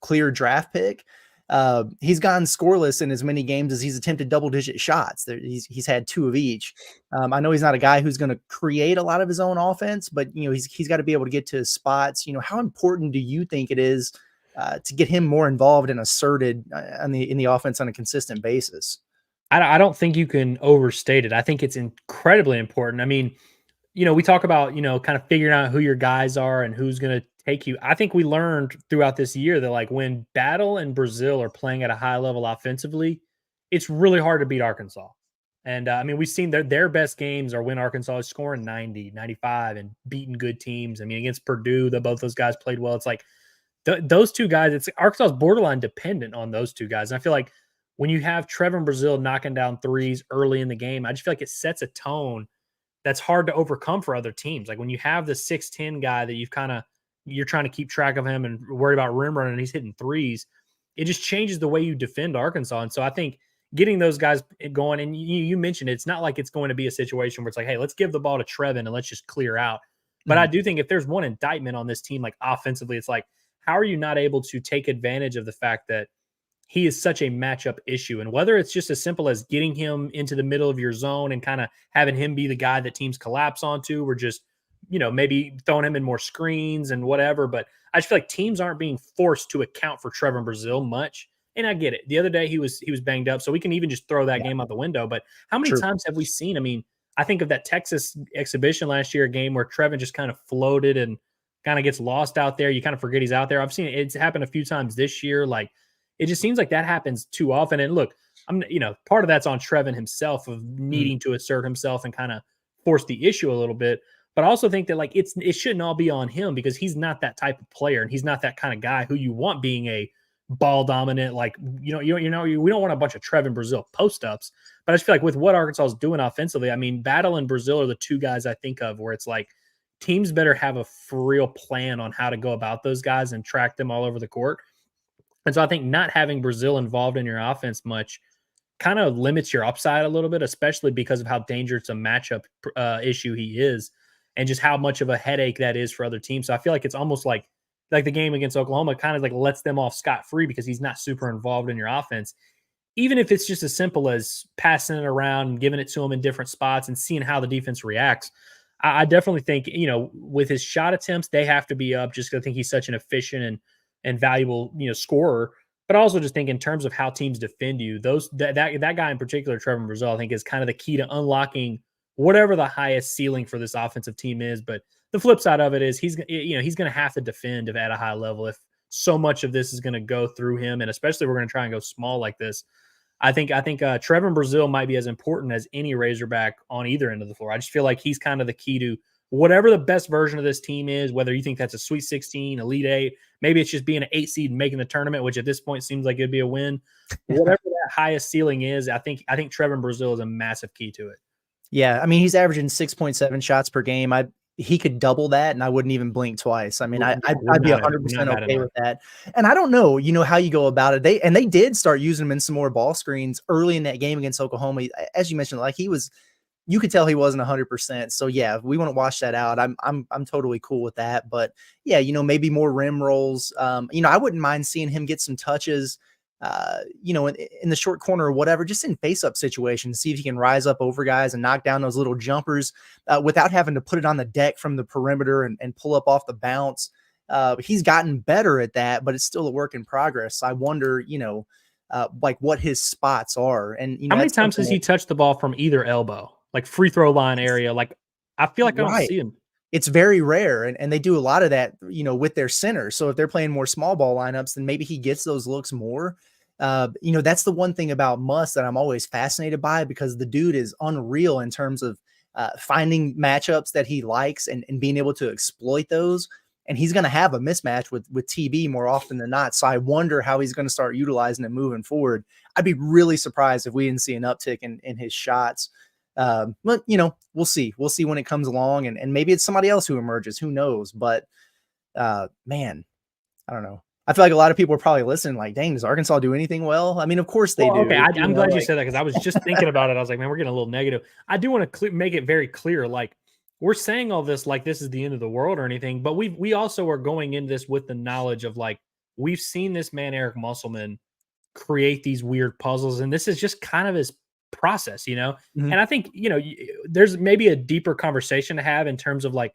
clear draft pick. He's gone scoreless in as many games as he's attempted double-digit shots. He's had 2 of each. I know he's not a guy who's going to create a lot of his own offense, but he's got to be able to get to his spots. How important do you think it is to get him more involved and asserted in the offense on a consistent basis? I don't think you can overstate it. I think it's incredibly important. I mean, we talk about, kind of figuring out who your guys are and who's going to take you. I think we learned throughout this year that like when Battle and Brazil are playing at a high level offensively, it's really hard to beat Arkansas. And we've seen their best games are when Arkansas is scoring 90, 95 and beating good teams. I mean, against Purdue, both those guys played well. It's like those two guys, Arkansas is borderline dependent on those two guys. And I feel like when you have Trevon Brazil knocking down threes early in the game, I just feel like it sets a tone that's hard to overcome for other teams. Like when you have the 6'10" guy that you're trying to keep track of him and worry about rim running and he's hitting threes, it just changes the way you defend Arkansas. And so I think getting those guys going, and you mentioned it's not like it's going to be a situation where it's like, hey, let's give the ball to Trevon and let's just clear out. But I do think if there's one indictment on this team, like offensively, it's like, how are you not able to take advantage of the fact that he is such a matchup issue? And whether it's just as simple as getting him into the middle of your zone and kind of having him be the guy that teams collapse onto, or just, maybe throwing him in more screens and whatever. But I just feel like teams aren't being forced to account for Trevon Brazil much. And I get it. The other day he was banged up, so we can even just throw that game out the window. But how many times have we seen? I mean, I think of that Texas exhibition last year, a game where Trevon just kind of floated and kind of gets lost out there. You kind of forget he's out there. I've seen it's happened a few times this year. Like, it just seems like that happens too often. And look, part of that's on Trevon himself of needing to assert himself and kind of force the issue a little bit. But I also think that like it shouldn't all be on him, because he's not that type of player, and he's not that kind of guy who you want being a ball dominant. Like, we don't want a bunch of Trevon Brazil post ups. But I just feel like with what Arkansas is doing offensively, I mean, Battle and Brazil are the two guys I think of where it's like teams better have a for real plan on how to go about those guys and track them all over the court. And so I think not having Brazil involved in your offense much kind of limits your upside a little bit, especially because of how dangerous a matchup issue he is, and just how much of a headache that is for other teams. So I feel like it's almost like the game against Oklahoma kind of like lets them off scot-free because he's not super involved in your offense. Even if it's just as simple as passing it around and giving it to him in different spots and seeing how the defense reacts. I definitely think, with his shot attempts, they have to be up just because I think he's such an efficient and valuable, scorer. But I also just think in terms of how teams defend you, that guy in particular, Trevon Brazil, I think is kind of the key to unlocking whatever the highest ceiling for this offensive team is. But the flip side of it is he's going to have to defend at a high level if so much of this is going to go through him, and especially we're going to try and go small like this. I think Trevon Brazil might be as important as any Razorback on either end of the floor. I just feel like he's kind of the key to whatever the best version of this team is, whether you think that's a Sweet 16, Elite 8, maybe it's just being an 8 seed and making the tournament, which at this point seems like it'd be a win. Whatever that highest ceiling is, I think Trevon Brazil is a massive key to it. Yeah, I mean, he's averaging 6.7 shots per game. He could double that, and I wouldn't even blink twice. I mean, I'd be 100% okay with that. And I don't know, how you go about it. They did start using him in some more ball screens early in that game against Oklahoma. As you mentioned, like you could tell he wasn't 100%. So yeah, we want to wash that out. I'm totally cool with that. But yeah, maybe more rim rolls. I wouldn't mind seeing him get some touches. In the short corner or whatever, just in face-up situations, see if he can rise up over guys and knock down those little jumpers without having to put it on the deck from the perimeter and pull up off the bounce. He's gotten better at that, but it's still a work in progress. So I wonder, like what his spots are. And how many times has he touched the ball from either elbow, like free throw line area? Like I feel like I don't see him. It's very rare, and they do a lot of that, with their center. So if they're playing more small ball lineups, then maybe he gets those looks more. That's the one thing about Muss that I'm always fascinated by, because the dude is unreal in terms of finding matchups that he likes and being able to exploit those. And he's going to have a mismatch with TB more often than not. So I wonder how he's going to start utilizing it moving forward. I'd be really surprised if we didn't see an uptick in his shots. But we'll see. We'll see when it comes along, and maybe it's somebody else who emerges. Who knows? But man, I don't know. I feel like a lot of people are probably listening like, dang, does Arkansas do anything well? I mean, of course they do. Okay, I'm glad you said that, because I was just thinking about it. I was like, man, we're getting a little negative. I do want to make it very clear. Like, we're saying all this like this is the end of the world or anything, but we also are going into this with the knowledge of, like, we've seen this man, Eric Musselman, create these weird puzzles, and this is just kind of his process, Mm-hmm. And I think, there's maybe a deeper conversation to have in terms of, like,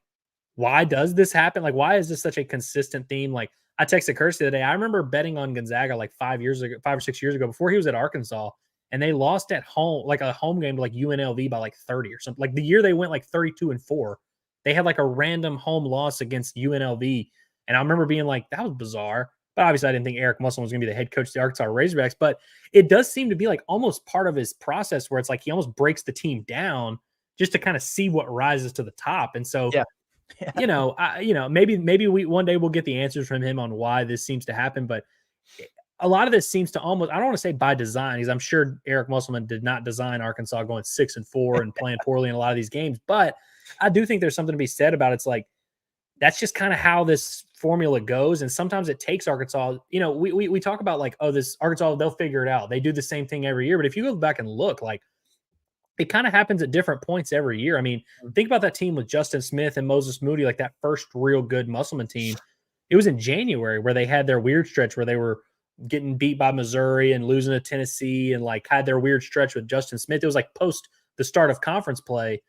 why does this happen? Like, why is this such a consistent theme? Like, I texted Curtis the other day. I remember betting on Gonzaga like 5 or 6 years ago before he was at Arkansas, and they lost at home, like a home game to like UNLV by like 30 or something. Like the year they went like 32-4, they had like a random home loss against UNLV. And I remember being like, that was bizarre. But obviously I didn't think Eric Musselman was going to be the head coach of the Arkansas Razorbacks. But it does seem to be like almost part of his process where it's like he almost breaks the team down just to kind of see what rises to the top. And so, yeah. Maybe one day we'll get the answers from him on why this seems to happen. But a lot of this seems to almost, I don't want to say by design, because I'm sure Eric Musselman did not design Arkansas going 6-4 and playing poorly in a lot of these games. But I do think there's something to be said about it's like, that's just kind of how this formula goes. And sometimes it takes Arkansas, we talk about like, oh, this Arkansas, they'll figure it out. They do the same thing every year. But if you go back and look, like, it kind of happens at different points every year. I mean, think about that team with Justin Smith and Moses Moody, like that first real good Musselman team. It was in January where they had their weird stretch where they were getting beat by Missouri and losing to Tennessee, and like had their weird stretch with Justin Smith. It was like post the start of conference play.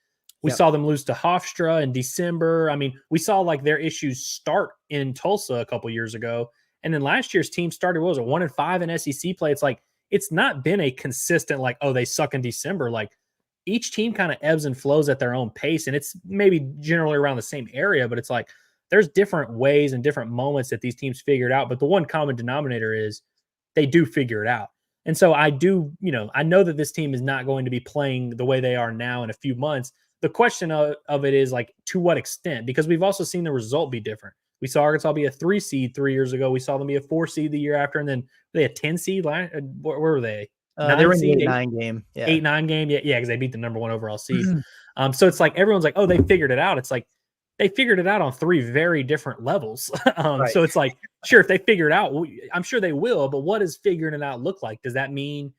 We saw them lose to Hofstra in December. I mean, we saw like their issues start in Tulsa a couple years ago. And then last year's team started, 1-5 in SEC play. It's like, it's not been a consistent, like, oh, they suck in December. Like, each team kind of ebbs and flows at their own pace, and it's maybe generally around the same area, but it's like there's different ways and different moments that these teams figure it out. But the one common denominator is they do figure it out. And so I know that this team is not going to be playing the way they are now in a few months. The question of it is, like, to what extent? Because we've also seen the result be different. We saw Arkansas be a 3 seed 3 years ago. We saw them be a 4 seed the year after, and then they a 10 seed. Where were they? They were in the 8-9 game. Yeah. 8-9 game. Yeah, because they beat the number 1 overall seed. So it's like everyone's like, oh, they figured it out. It's like they figured it out on 3 very different levels. Right. So it's like, sure, if they figure it out, I'm sure they will. But what does figuring it out look like? Does that mean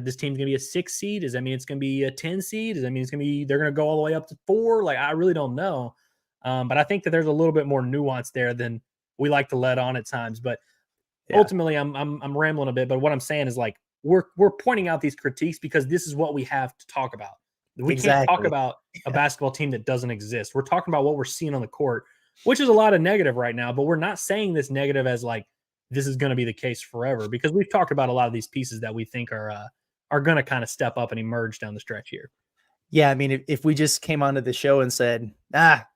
this team's going to be a 6 seed? Does that mean it's going to be a 10 seed? Does that mean they're going to go all the way up to 4? Like, I really don't know. But I think that there's a little bit more nuance there than we like to let on at times. But ultimately, I'm rambling a bit. But what I'm saying is, like, we're pointing out these critiques because this is what we have to talk about. We can't talk about a basketball team that doesn't exist. We're talking about what we're seeing on the court, which is a lot of negative right now. But we're not saying this negative as like this is going to be the case forever, because we've talked about a lot of these pieces that we think are going to kind of step up and emerge down the stretch here. Yeah, I mean, if we just came onto the show and said,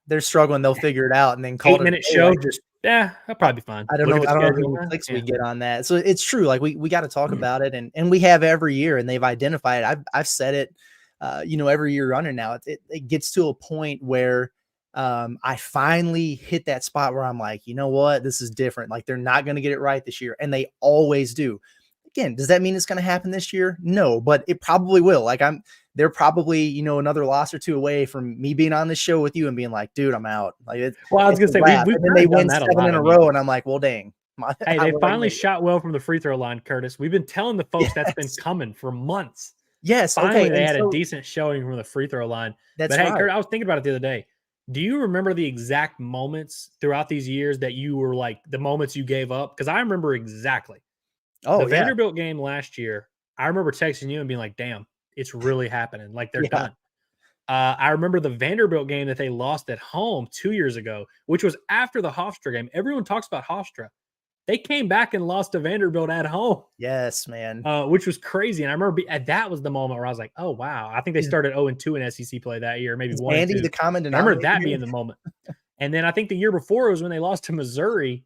they're struggling, they'll figure it out, and then called 8-minute show, just that'll probably be fine. I don't know how many clicks we get on that. So it's true. Like we got to talk about it, and we have every year, and they've identified it. I've said it, every year running now. It gets to a point where I finally hit that spot where I'm like, you know what, this is different. Like, they're not going to get it right this year, and they always do. Again, does that mean it's going to happen this year? No, but it probably will. Like, they're probably, another loss or two away from me being on this show with you and being like, dude, I'm out. Like, I was going to say, and then they win 7 in a row, and I'm like, well, dang. Hey, they finally shot well from the free throw line, Curtis. We've been telling the folks that's been coming for months. Yes. Finally, they had a decent showing from the free throw line. But hey, Curtis, I was thinking about it the other day. Do you remember the exact moments throughout these years that you were like the moments you gave up? Because I remember exactly. The Vanderbilt game last year, I remember texting you and being like, damn, it's really happening. Like, they're done. I remember the Vanderbilt game that they lost at home 2 years ago, which was after the Hofstra game. Everyone talks about Hofstra. They came back and lost to Vanderbilt at home. Yes, man. Which was crazy. And I remember that was the moment where I was like, oh, wow. I think they started 0-2 in SEC play that year, maybe 1-2. Andy, the common denominator. I remember that being the moment. And then I think the year before was when they lost to Missouri,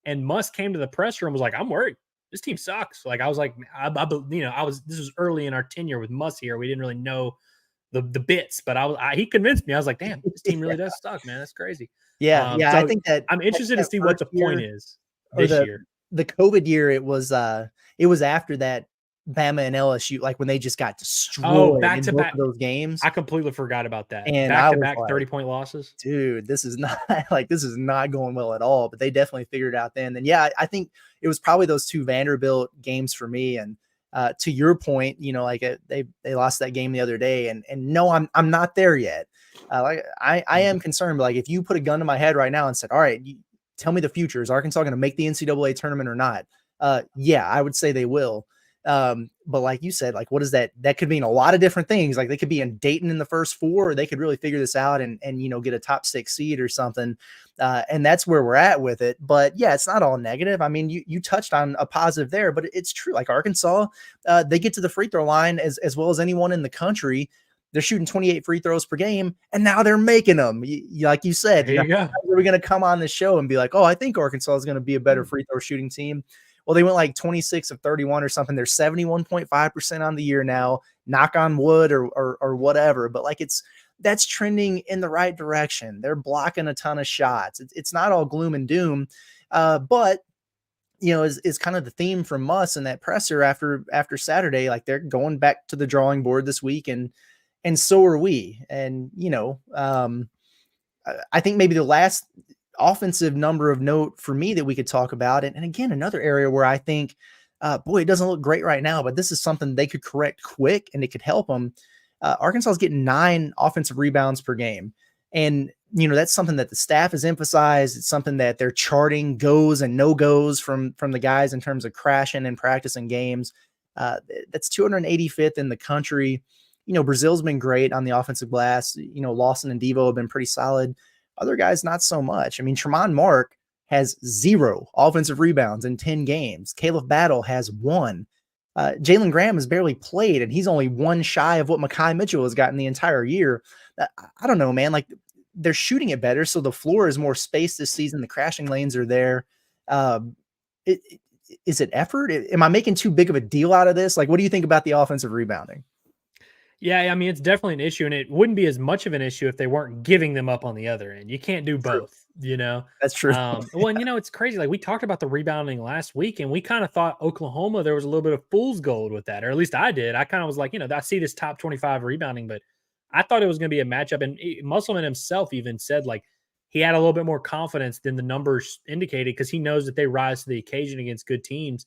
and Muss came to the press room and was like, I'm worried. This team sucks. Like, I was like, this was early in our tenure with Muss here. We didn't really know the bits, but he convinced me. I was like, damn, this team really does suck, man. That's crazy. Yeah. So I think that I'm interested to see what the point is this year. The COVID year, it was after that Bama and LSU, like when they just got destroyed back to back those games. I completely forgot about that. And back to back 30-point losses. Dude, this is not going well at all. But they definitely figured it out then. And I think it was probably those two Vanderbilt games for me. And to your point, they lost that game the other day. And no, I'm not there yet. I am concerned. But like, if you put a gun to my head right now and said, all right, tell me the future. Is Arkansas going to make the NCAA tournament or not? Yeah, I would say they will. But like you said, like, what is that? That could mean a lot of different things. Like, they could be in Dayton in the first 4, or they could really figure this out and get a top 6 seed or something. And that's where we're at with it. But yeah, it's not all negative. I mean, you touched on a positive there, but it's true. Like, Arkansas, they get to the free throw line as well as anyone in the country. They're shooting 28 free throws per game, and now they're making them. Like you said, there you go. We're going to come on the show and be like, oh, I think Arkansas is going to be a better free throw shooting team. Well, they went like 26 of 31 or something. They're 71.5% on the year now, knock on wood or whatever. But like, that's trending in the right direction. They're blocking a ton of shots. It's not all gloom and doom. But is kind of the theme from Muss and that presser after Saturday. Like, they're going back to the drawing board this week, and so are we. And, I think maybe the last offensive number of note for me that we could talk about. And again, another area where I think, it doesn't look great right now, but this is something they could correct quick and it could help them. Arkansas is getting 9 offensive rebounds per game. And, that's something that the staff has emphasized. It's something that they're charting goes and no goes from the guys in terms of crashing and practicing games. That's 285th in the country. Brazil's been great on the offensive glass. Lawson and Devo have been pretty solid. Other guys, not so much. I mean, Tremont Mark has 0 offensive rebounds in 10 games. Caleb Battle has 1. Jalen Graham has barely played, and he's only 1 shy of what Mekhi Mitchell has gotten the entire year. I don't know, man. Like, they're shooting it better, so the floor is more spaced this season. The crashing lanes are there. Is it effort? Am I making too big of a deal out of this? Like, what do you think about the offensive rebounding? Yeah, I mean, it's definitely an issue, and it wouldn't be as much of an issue if they weren't giving them up on the other end. You can't do both, That's true. Well, it's crazy. Like, we talked about the rebounding last week, and we kind of thought Oklahoma, there was a little bit of fool's gold with that, or at least I did. I kind of was like, I see this top 25 rebounding, but I thought it was going to be a matchup. And Musselman himself even said, like, he had a little bit more confidence than the numbers indicated because he knows that they rise to the occasion against good teams.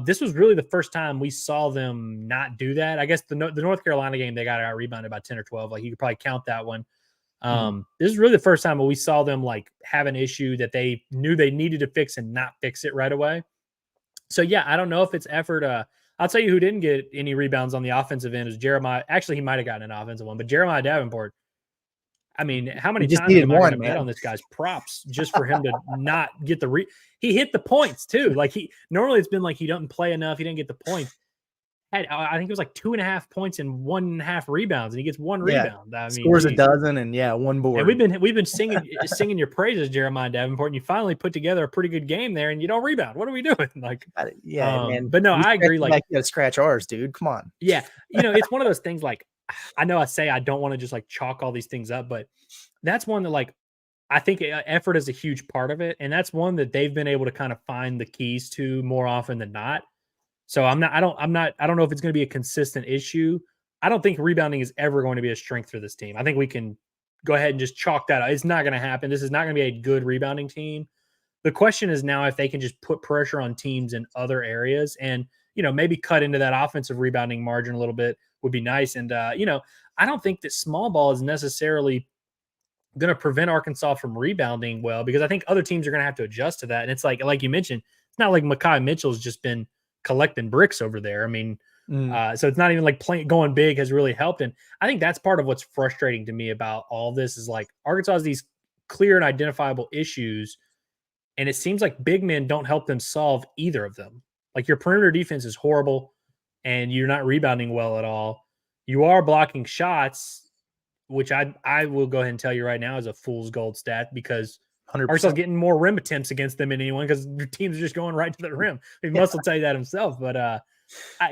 This was really the first time we saw them not do that. I guess the North Carolina game, they got out rebounded by 10 or 12. Like you could probably count that one. This is really the first time we saw them like have an issue that they knew they needed to fix and not fix it right away. So yeah, I don't know if it's effort. I'll tell you who didn't get any rebounds on the offensive end is Jeremiah. Actually, he might have gotten an offensive one, but Jeremiah Davenport. I mean, how many times am I going to bet on this guy's props just for him to not get the he hit the points too. Like normally it's been like he doesn't play enough. He didn't get the points. I think it was like 2.5 points and 1.5 rebounds, and he gets one rebound. I mean, scores a dozen and one board. And we've been singing your praises, Jeremiah Davenport, and you finally put together a pretty good game there, and you don't rebound. What are we doing? Like, man. But no, I agree. Like, you gotta scratch ours, dude. Come on. Yeah, it's one of those things. Like, I know I say I don't want to just like chalk all these things up, but that's one that like I think effort is a huge part of it, and that's one that they've been able to kind of find the keys to more often than not. So I don't know if it's going to be a consistent issue. I don't think rebounding is ever going to be a strength for this team. I think we can go ahead and just chalk that out. It's not going to happen. This is not going to be a good rebounding team. The question is now if they can just put pressure on teams in other areas and, maybe cut into that offensive rebounding margin a little bit would be nice. And, I don't think that small ball is necessarily going to prevent Arkansas from rebounding well, because I think other teams are going to have to adjust to that. And it's like you mentioned, it's not like Mekhi Mitchell's just been collecting bricks over there. I mean, so it's not even like going big has really helped. And I think that's part of what's frustrating to me about all this is like Arkansas has these clear and identifiable issues, and it seems like big men don't help them solve either of them. Like your perimeter defense is horrible and you're not rebounding well at all. You are blocking shots, which I will go ahead and tell you right now is a fool's gold stat, because 100%. Arkansas getting more rim attempts against them than anyone because your teams are just going right to the rim. I mean, Muss will tell you that himself. But, I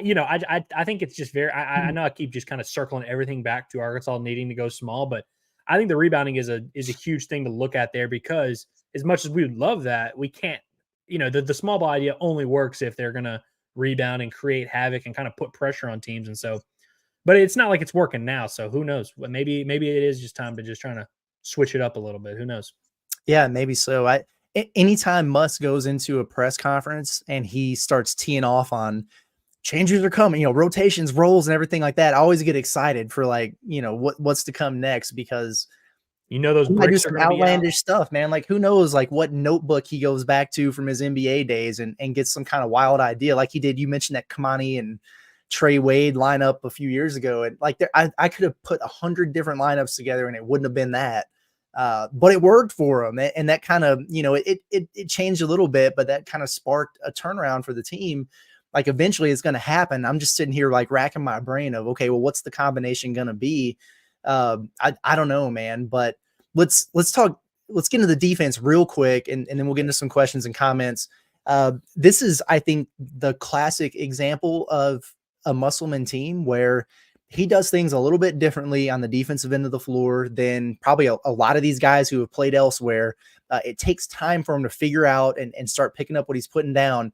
think it's just very – I know I keep just kind of circling everything back to Arkansas needing to go small, but I think the rebounding is a huge thing to look at there, because as much as we would love that, we can't – the small ball idea only works if they're going to rebound and create havoc and kind of put pressure on teams. And so – but it's not like it's working now, so who knows? Maybe it is just time to just trying to switch it up a little bit. Who knows? Yeah, maybe so. Anytime Muss goes into a press conference and he starts teeing off on changes are coming, rotations, roles, and everything like that, I always get excited for what's to come next, because those bricks are outlandish stuff, man. Like who knows what notebook he goes back to from his NBA days and gets some kind of wild idea like he did. You mentioned that Kamani and Trey Wade lineup a few years ago, and I could have put 100 different lineups together and it wouldn't have been that. But it worked for him, and that kind of, it changed a little bit, but that kind of sparked a turnaround for the team. Like eventually it's going to happen. I'm just sitting here like racking my brain of, okay, well, what's the combination going to be? I don't know, man, but let's get into the defense real quick, and then we'll get into some questions and comments. This is, I think, the classic example of a Musselman team where he does things a little bit differently on the defensive end of the floor than probably a lot of these guys who have played elsewhere. It takes time for him to figure out and start picking up what he's putting down.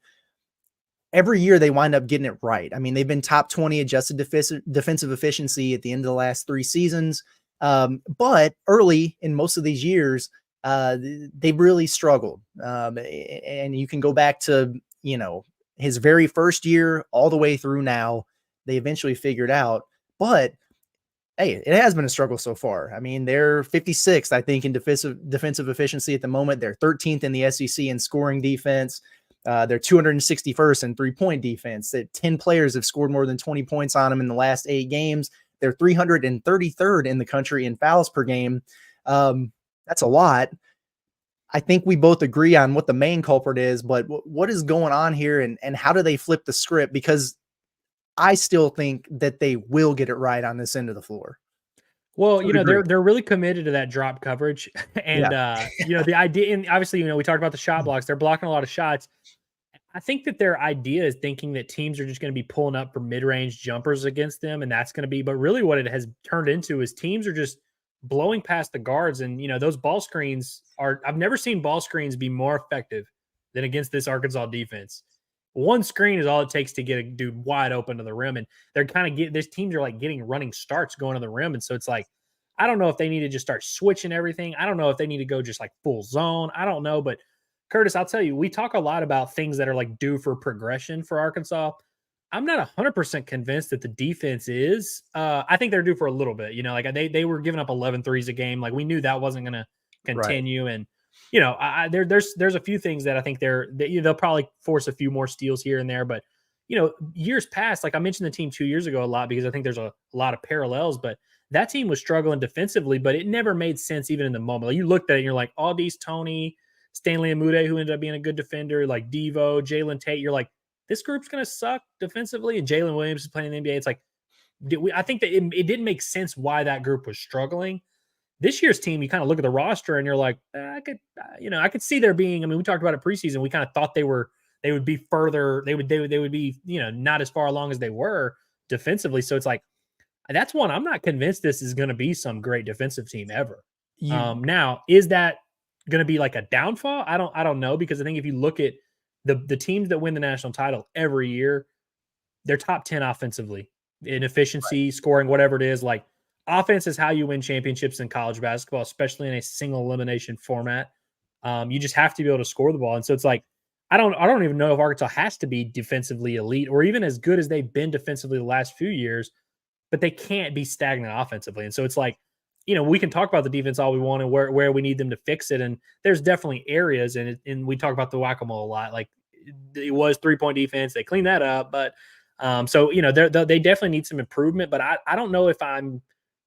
Every year they wind up getting it right. I mean, they've been top 20 adjusted defensive efficiency at the end of the last 3 seasons. But early in most of these years, they really struggled. And you can go back to, his very first year all the way through now. They eventually figured out. But hey, it has been a struggle so far. I mean, they're 56th, I think, in defensive efficiency at the moment. They're 13th in the SEC in scoring defense. They're 261st in 3-point defense. That 10 players have scored more than 20 points on them in the last 8 games. They're 333rd in the country in fouls per game. That's a lot. I think we both agree on what the main culprit is, but what is going on here, and how do they flip the script? Because I still think that they will get it right on this end of the floor. Well, they're really committed to that drop coverage, and the idea, and obviously, we talked about the shot blocks. They're blocking a lot of shots. I think that their idea is thinking that teams are just going to be pulling up for mid-range jumpers against them, and that's going to be. But really, what it has turned into is teams are just blowing past the guards, and those ball screens are. I've never seen ball screens be more effective than against this Arkansas defense. One screen is all it takes to get a dude wide open to the rim. And they're kind of this teams are like getting running starts going to the rim. And so it's like, I don't know if they need to just start switching everything. I don't know if they need to go just like full zone. I don't know, but Curtis, I'll tell you, we talk a lot about things that are like due for progression for Arkansas. I'm not 100% convinced that the defense is. I think they're due for a little bit. Like they were giving up 11 threes a game. Like we knew that wasn't going to Right. continue. And there's a few things that I think they'll probably force a few more steals here and there. But years past, like I mentioned the team 2 years ago a lot because I think there's a lot of parallels. But that team was struggling defensively, but it never made sense even in the moment. Like you looked at it and you're like, Aldis, Tony, Stanley Amude, who ended up being a good defender, like Devo, Jalen Tate. You're like, this group's going to suck defensively, and Jalen Williams is playing in the NBA. It's like, I think that it didn't make sense why that group was struggling. This year's team, you kind of look at the roster and you're like, I could see there being. I mean, we talked about it preseason. We kind of thought they would be further. They would be, not as far along as they were defensively. So it's like, that's one. I'm not convinced this is going to be some great defensive team ever. Now, is that going to be like a downfall? I don't know, because I think if you look at the teams that win the national title every year, they're top 10 offensively in efficiency, scoring, whatever it is. Like offense is how you win championships in college basketball, especially in a single elimination format. You just have to be able to score the ball. And so it's like, I don't even know if Arkansas has to be defensively elite or even as good as they've been defensively the last few years, but they can't be stagnant offensively. And so it's like, we can talk about the defense all we want and where we need them to fix it. And there's definitely areas in it. And we talk about the whack-a-mole a lot. Like it was 3-point defense. They cleaned that up. But so, they definitely need some improvement, but I don't know if I'm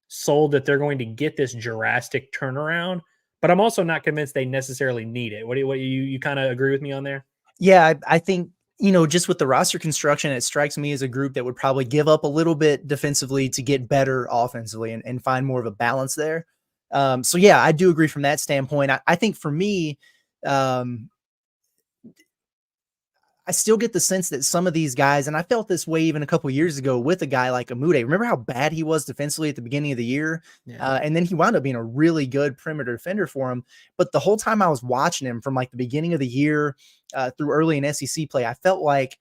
sold that they're going to get this drastic turnaround, but I'm also not convinced they necessarily need it. What do you kind of agree with me on there? Yeah, I think, just with the roster construction, it strikes me as a group that would probably give up a little bit defensively to get better offensively and find more of a balance there. So yeah, I do agree from that standpoint. I think for me, I still get the sense that some of these guys, and I felt this way even a couple of years ago with a guy like Amude. Remember how bad he was defensively at the beginning of the year? Yeah. And then he wound up being a really good perimeter defender for him. But the whole time I was watching him from like the beginning of the year through early in SEC play, I felt like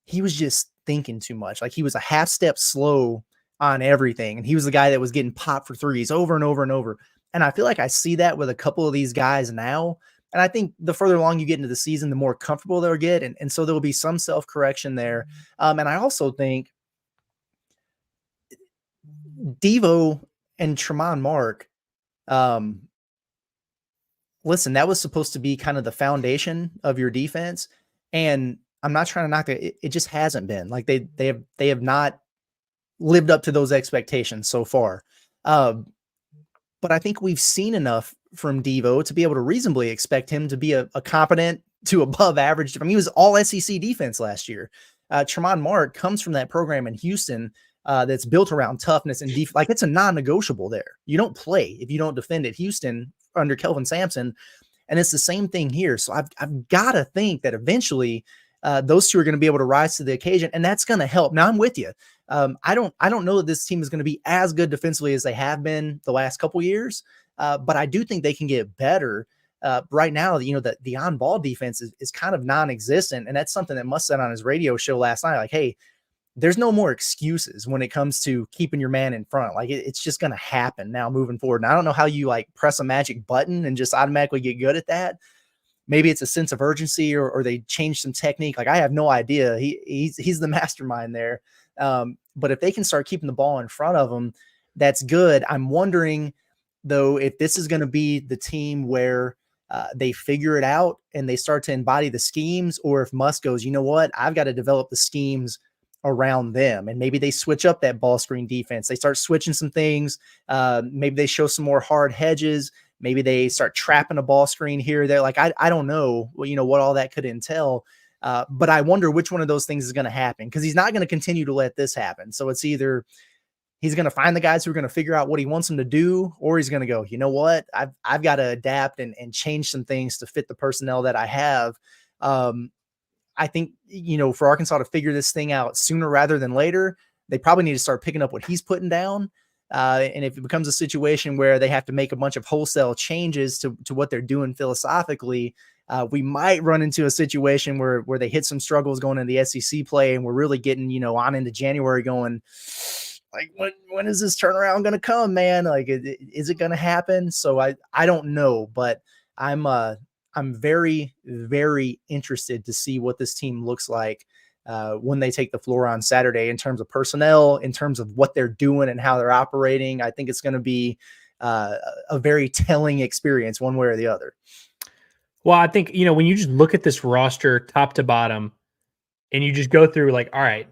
he was just thinking too much. Like he was a half step slow on everything. And he was the guy that was getting popped for threes over and over and over. And I feel like I see that with a couple of these guys now. And I think the further along you get into the season, the more comfortable they'll get. And so there will be some self-correction there. And I also think Devo and Tremont Mark, listen, that was supposed to be kind of the foundation of your defense. And I'm not trying to knock it. It just hasn't been. Like they have not lived up to those expectations so far. But I think we've seen enough from Devo to be able to reasonably expect him to be a competent to above average. I mean, he was all SEC defense last year. Tremont Mark comes from that program in Houston that's built around toughness and like it's a non-negotiable there. You don't play if you don't defend at Houston under Kelvin Sampson. And it's the same thing here. So I've got to think that eventually those two are going to be able to rise to the occasion, and that's going to help. Now I'm with you. I don't know that this team is going to be as good defensively as they have been the last couple years, but I do think they can get better. Right now, the on-ball defense is kind of non-existent, and that's something that Muss said on his radio show last night. Like, hey, there's no more excuses when it comes to keeping your man in front. Like, it's just going to happen now moving forward. And I don't know how you like press a magic button and just automatically get good at that. Maybe it's a sense of urgency or they change some technique. Like, I have no idea. He's the mastermind there. But if they can start keeping the ball in front of them, that's good. I'm wondering, though, if this is going to be the team where they figure it out and they start to embody the schemes, or if Muss goes, you know what, I've got to develop the schemes around them. And maybe they switch up that ball screen defense. They start switching some things. Maybe they show some more hard hedges. Maybe they start trapping a ball screen here or there. Like, I don't know, what all that could entail. But I wonder which one of those things is going to happen, because he's not going to continue to let this happen. So it's either he's going to find the guys who are going to figure out what he wants them to do, or he's going to go, you know what, I've got to adapt and change some things to fit the personnel that I have. I think, for Arkansas to figure this thing out sooner rather than later, they probably need to start picking up what he's putting down. And if it becomes a situation where they have to make a bunch of wholesale changes to what they're doing philosophically, we might run into a situation where they hit some struggles going into the SEC play, and we're really getting, on into January going, like, when is this turnaround going to come, man? Like, is it going to happen? So I don't know, but I'm I'm very, very interested to see what this team looks like when they take the floor on Saturday in terms of personnel, in terms of what they're doing and how they're operating. I think it's going to be a very telling experience one way or the other. Well, I think, when you just look at this roster top to bottom and you just go through like, all right,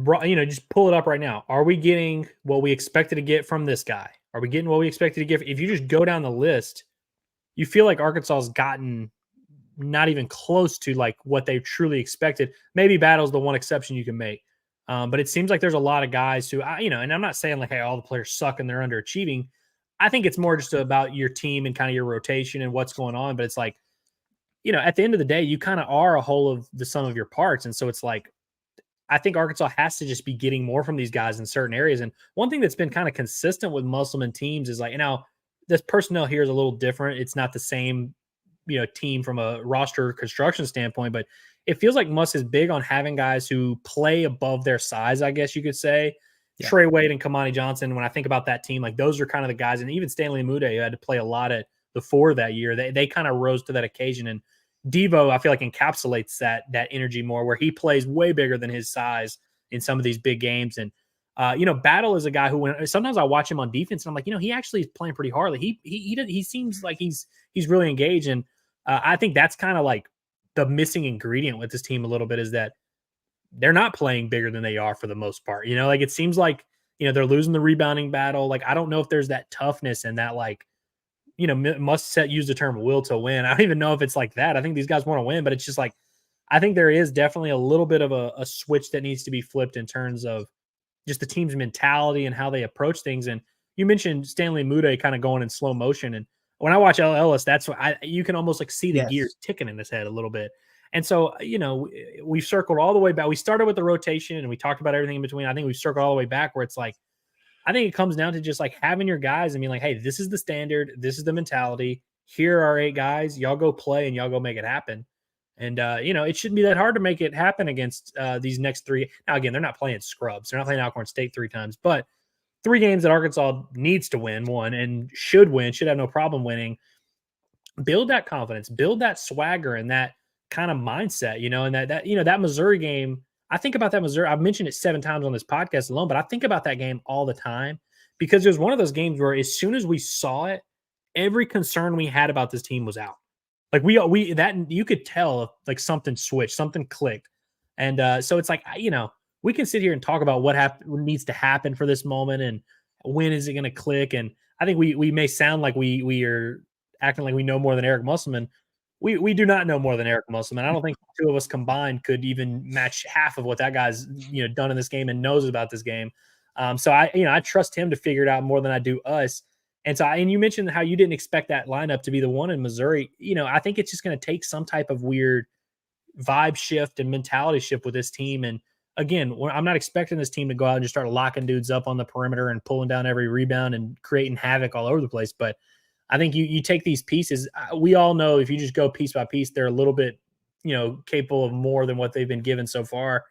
just pull it up right now. Are we getting what we expected to get from this guy? Are we getting what we expected to get? If you just go down the list, you feel like Arkansas has gotten not even close to like what they truly expected. Maybe Battle's the one exception you can make. But it seems like there's a lot of guys who, and I'm not saying like, hey, all the players suck and they're underachieving. I think it's more just about your team and kind of your rotation and what's going on. But it's like, at the end of the day, you kind of are a whole of the sum of your parts. And so it's like, I think Arkansas has to just be getting more from these guys in certain areas. And one thing that's been kind of consistent with Musselman teams is like, this personnel here is a little different. It's not the same, team from a roster construction standpoint, but it feels like Muss is big on having guys who play above their size, I guess you could say. Yeah. Trey Wade and Kamani Johnson, when I think about that team, like those are kind of the guys, and even Stanley Amude, who had to play a lot at the 4 that year, they kind of rose to that occasion. And Devo, I feel like encapsulates that energy more, where he plays way bigger than his size in some of these big games. And Battle is a guy who, sometimes I watch him on defense and I'm like, he actually is playing pretty hard. Like he seems like he's really engaged. And I think that's kind of like the missing ingredient with this team a little bit, is that they're not playing bigger than they are for the most part. Like it seems like, they're losing the rebounding battle. Like, I don't know if there's that toughness and that, like, use the term will to win. I don't even know if it's like that. I think these guys want to win, but it's just like, I think there is definitely a little bit of a switch that needs to be flipped in terms of just the team's mentality and how they approach things. And you mentioned Stanley Amude kind of going in slow motion. And when I watch Ellis, that's what you can almost like see the gears ticking in his head a little bit. And so, we've circled all the way back. We started with the rotation and we talked about everything in between. I think we've circled all the way back, where it's like, I think it comes down to just like having your guys and being like, hey, this is the standard. This is the mentality. Here are 8 guys. Y'all go play and y'all go make it happen. And, it shouldn't be that hard to make it happen against these next 3. Now, again, they're not playing scrubs. They're not playing Alcorn State 3 times, but 3 games that Arkansas needs to win, and should win, should have no problem winning. Build that confidence, build that swagger and that kind of mindset, and that Missouri game. I think about that Missouri. I've mentioned it 7 times on this podcast alone, but I think about that game all the time, because it was one of those games where as soon as we saw it, every concern we had about this team was out. Like that you could tell like something switched, something clicked. And so it's like, we can sit here and talk about what needs to happen for this moment and when is it going to click. And I think we may sound like we are acting like we know more than Eric Musselman. We do not know more than Eric Musselman. I don't think the 2 of us combined could even match half of what that guy's done in this game and knows about this game. So I trust him to figure it out more than I do us. And so, and you mentioned how you didn't expect that lineup to be the one in Missouri. I think it's just going to take some type of weird vibe shift and mentality shift with this team. And again, I'm not expecting this team to go out and just start locking dudes up on the perimeter and pulling down every rebound and creating havoc all over the place. But I think you take these pieces. We all know if you just go piece by piece, they're a little bit, capable of more than what they've been given so far.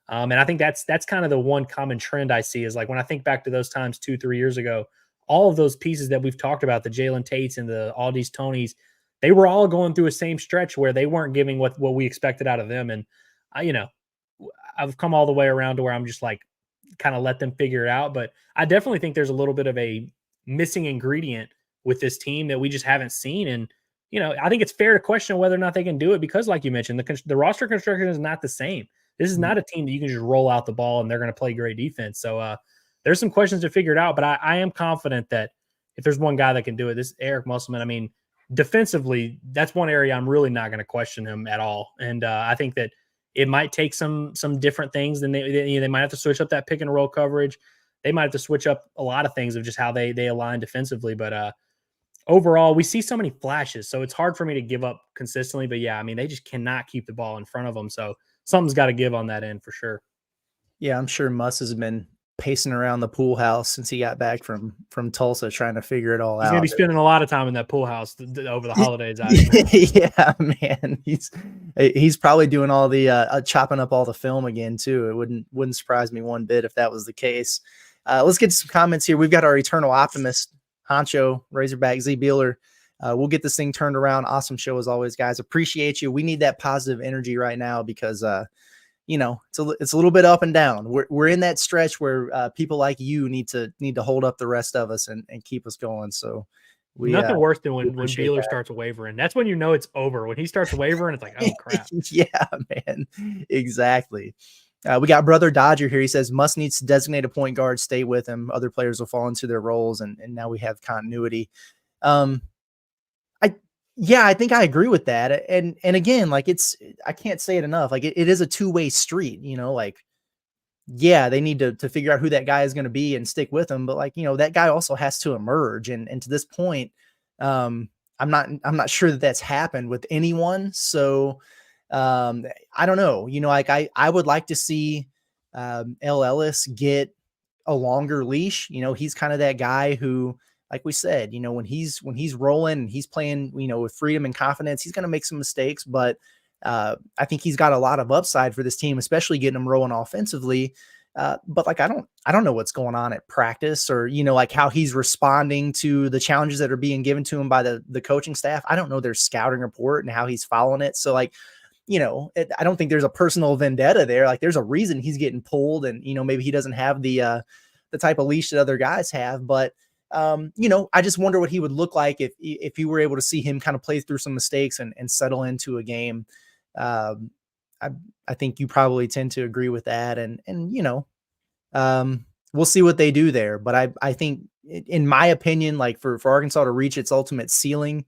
And I think that's kind of the one common trend I see, is like when I think back to those times 2-3 years ago, all of those pieces that we've talked about, the Jalen Tates and the Aldi's Tonys, they were all going through a same stretch where they weren't giving what we expected out of them. And I've come all the way around to where I'm just like, kind of let them figure it out. But I definitely think there's a little bit of a missing ingredient with this team that we just haven't seen. And, I think it's fair to question whether or not they can do it, because like you mentioned, the roster construction is not the same. This is not a team that you can just roll out the ball and they're going to play great defense. So there's some questions to figure it out, but I am confident that if there's one guy that can do it, this Eric Musselman. I mean, defensively, that's one area I'm really not going to question him at all. And I think that it might take some different things. Than they might have to switch up that pick and roll coverage. They might have to switch up a lot of things of just how they align defensively. But overall, we see so many flashes, so it's hard for me to give up consistently. But yeah, I mean, they just cannot keep the ball in front of them. So something's got to give on that end for sure. Yeah, I'm sure Muss has been pacing around the pool house since he got back from Tulsa, trying to figure it all out. He's going to be spending a lot of time in that pool house over the holidays. Yeah, man. He's probably doing all the chopping up all the film again too. It wouldn't surprise me one bit if that was the case. Let's get to some comments here. We've got our eternal optimist, Honcho Razorback Z Beeler. we'll get this thing turned around. Awesome show as always, guys. Appreciate you. We need that positive energy right now because, it's a little bit up and down. We're in that stretch where people like you need to hold up the rest of us and keep us going. So nothing worse than when appreciate Beeler that. starts wavering. That's when you know it's over. When he starts wavering, it's like, oh crap. Yeah, man. Exactly. We got Brother Dodger here. He says Muss needs to designate a point guard, stay with him. Other players will fall into their roles, and now we have continuity. I think I agree with that. And again, like I can't say it enough. Like it is a two-way street, like, yeah, they need to figure out who that guy is going to be and stick with him. But like, that guy also has to emerge. And to this point, I'm not sure that that's happened with anyone. So I don't know, like I would like to see Ellis get a longer leash. He's kind of that guy who, like we said, when he's rolling and he's playing, with freedom and confidence, he's going to make some mistakes, but I think he's got a lot of upside for this team, especially getting them rolling offensively. But like, I don't know what's going on at practice or, like how he's responding to the challenges that are being given to him by the coaching staff. I don't know their scouting report and how he's following it. So like, I don't think there's a personal vendetta there. Like there's a reason he's getting pulled and, maybe he doesn't have the type of leash that other guys have, but I just wonder what he would look like if you were able to see him kind of play through some mistakes and settle into a game. I think you probably tend to agree with that, and we'll see what they do there. But I think, in my opinion, like for Arkansas to reach its ultimate ceiling,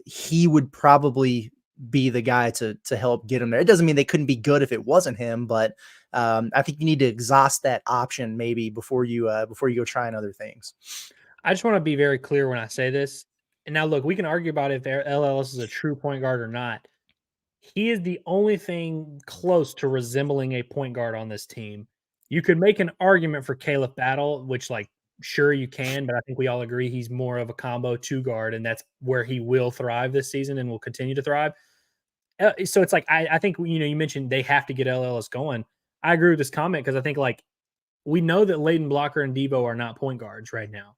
he would probably be the guy to help get him there. It doesn't mean they couldn't be good if it wasn't him, but I think you need to exhaust that option maybe before you go trying other things. I just want to be very clear when I say this. And now, look, we can argue about if Ellis is a true point guard or not. He is the only thing close to resembling a point guard on this team. You could make an argument for Caleb Battle, which, like, sure you can, but I think we all agree he's more of a combo two guard, and that's where he will thrive this season and will continue to thrive. So it's like I think you mentioned they have to get Ellis going. I agree with this comment because I think like we know that Layden Blocker and Devo are not point guards right now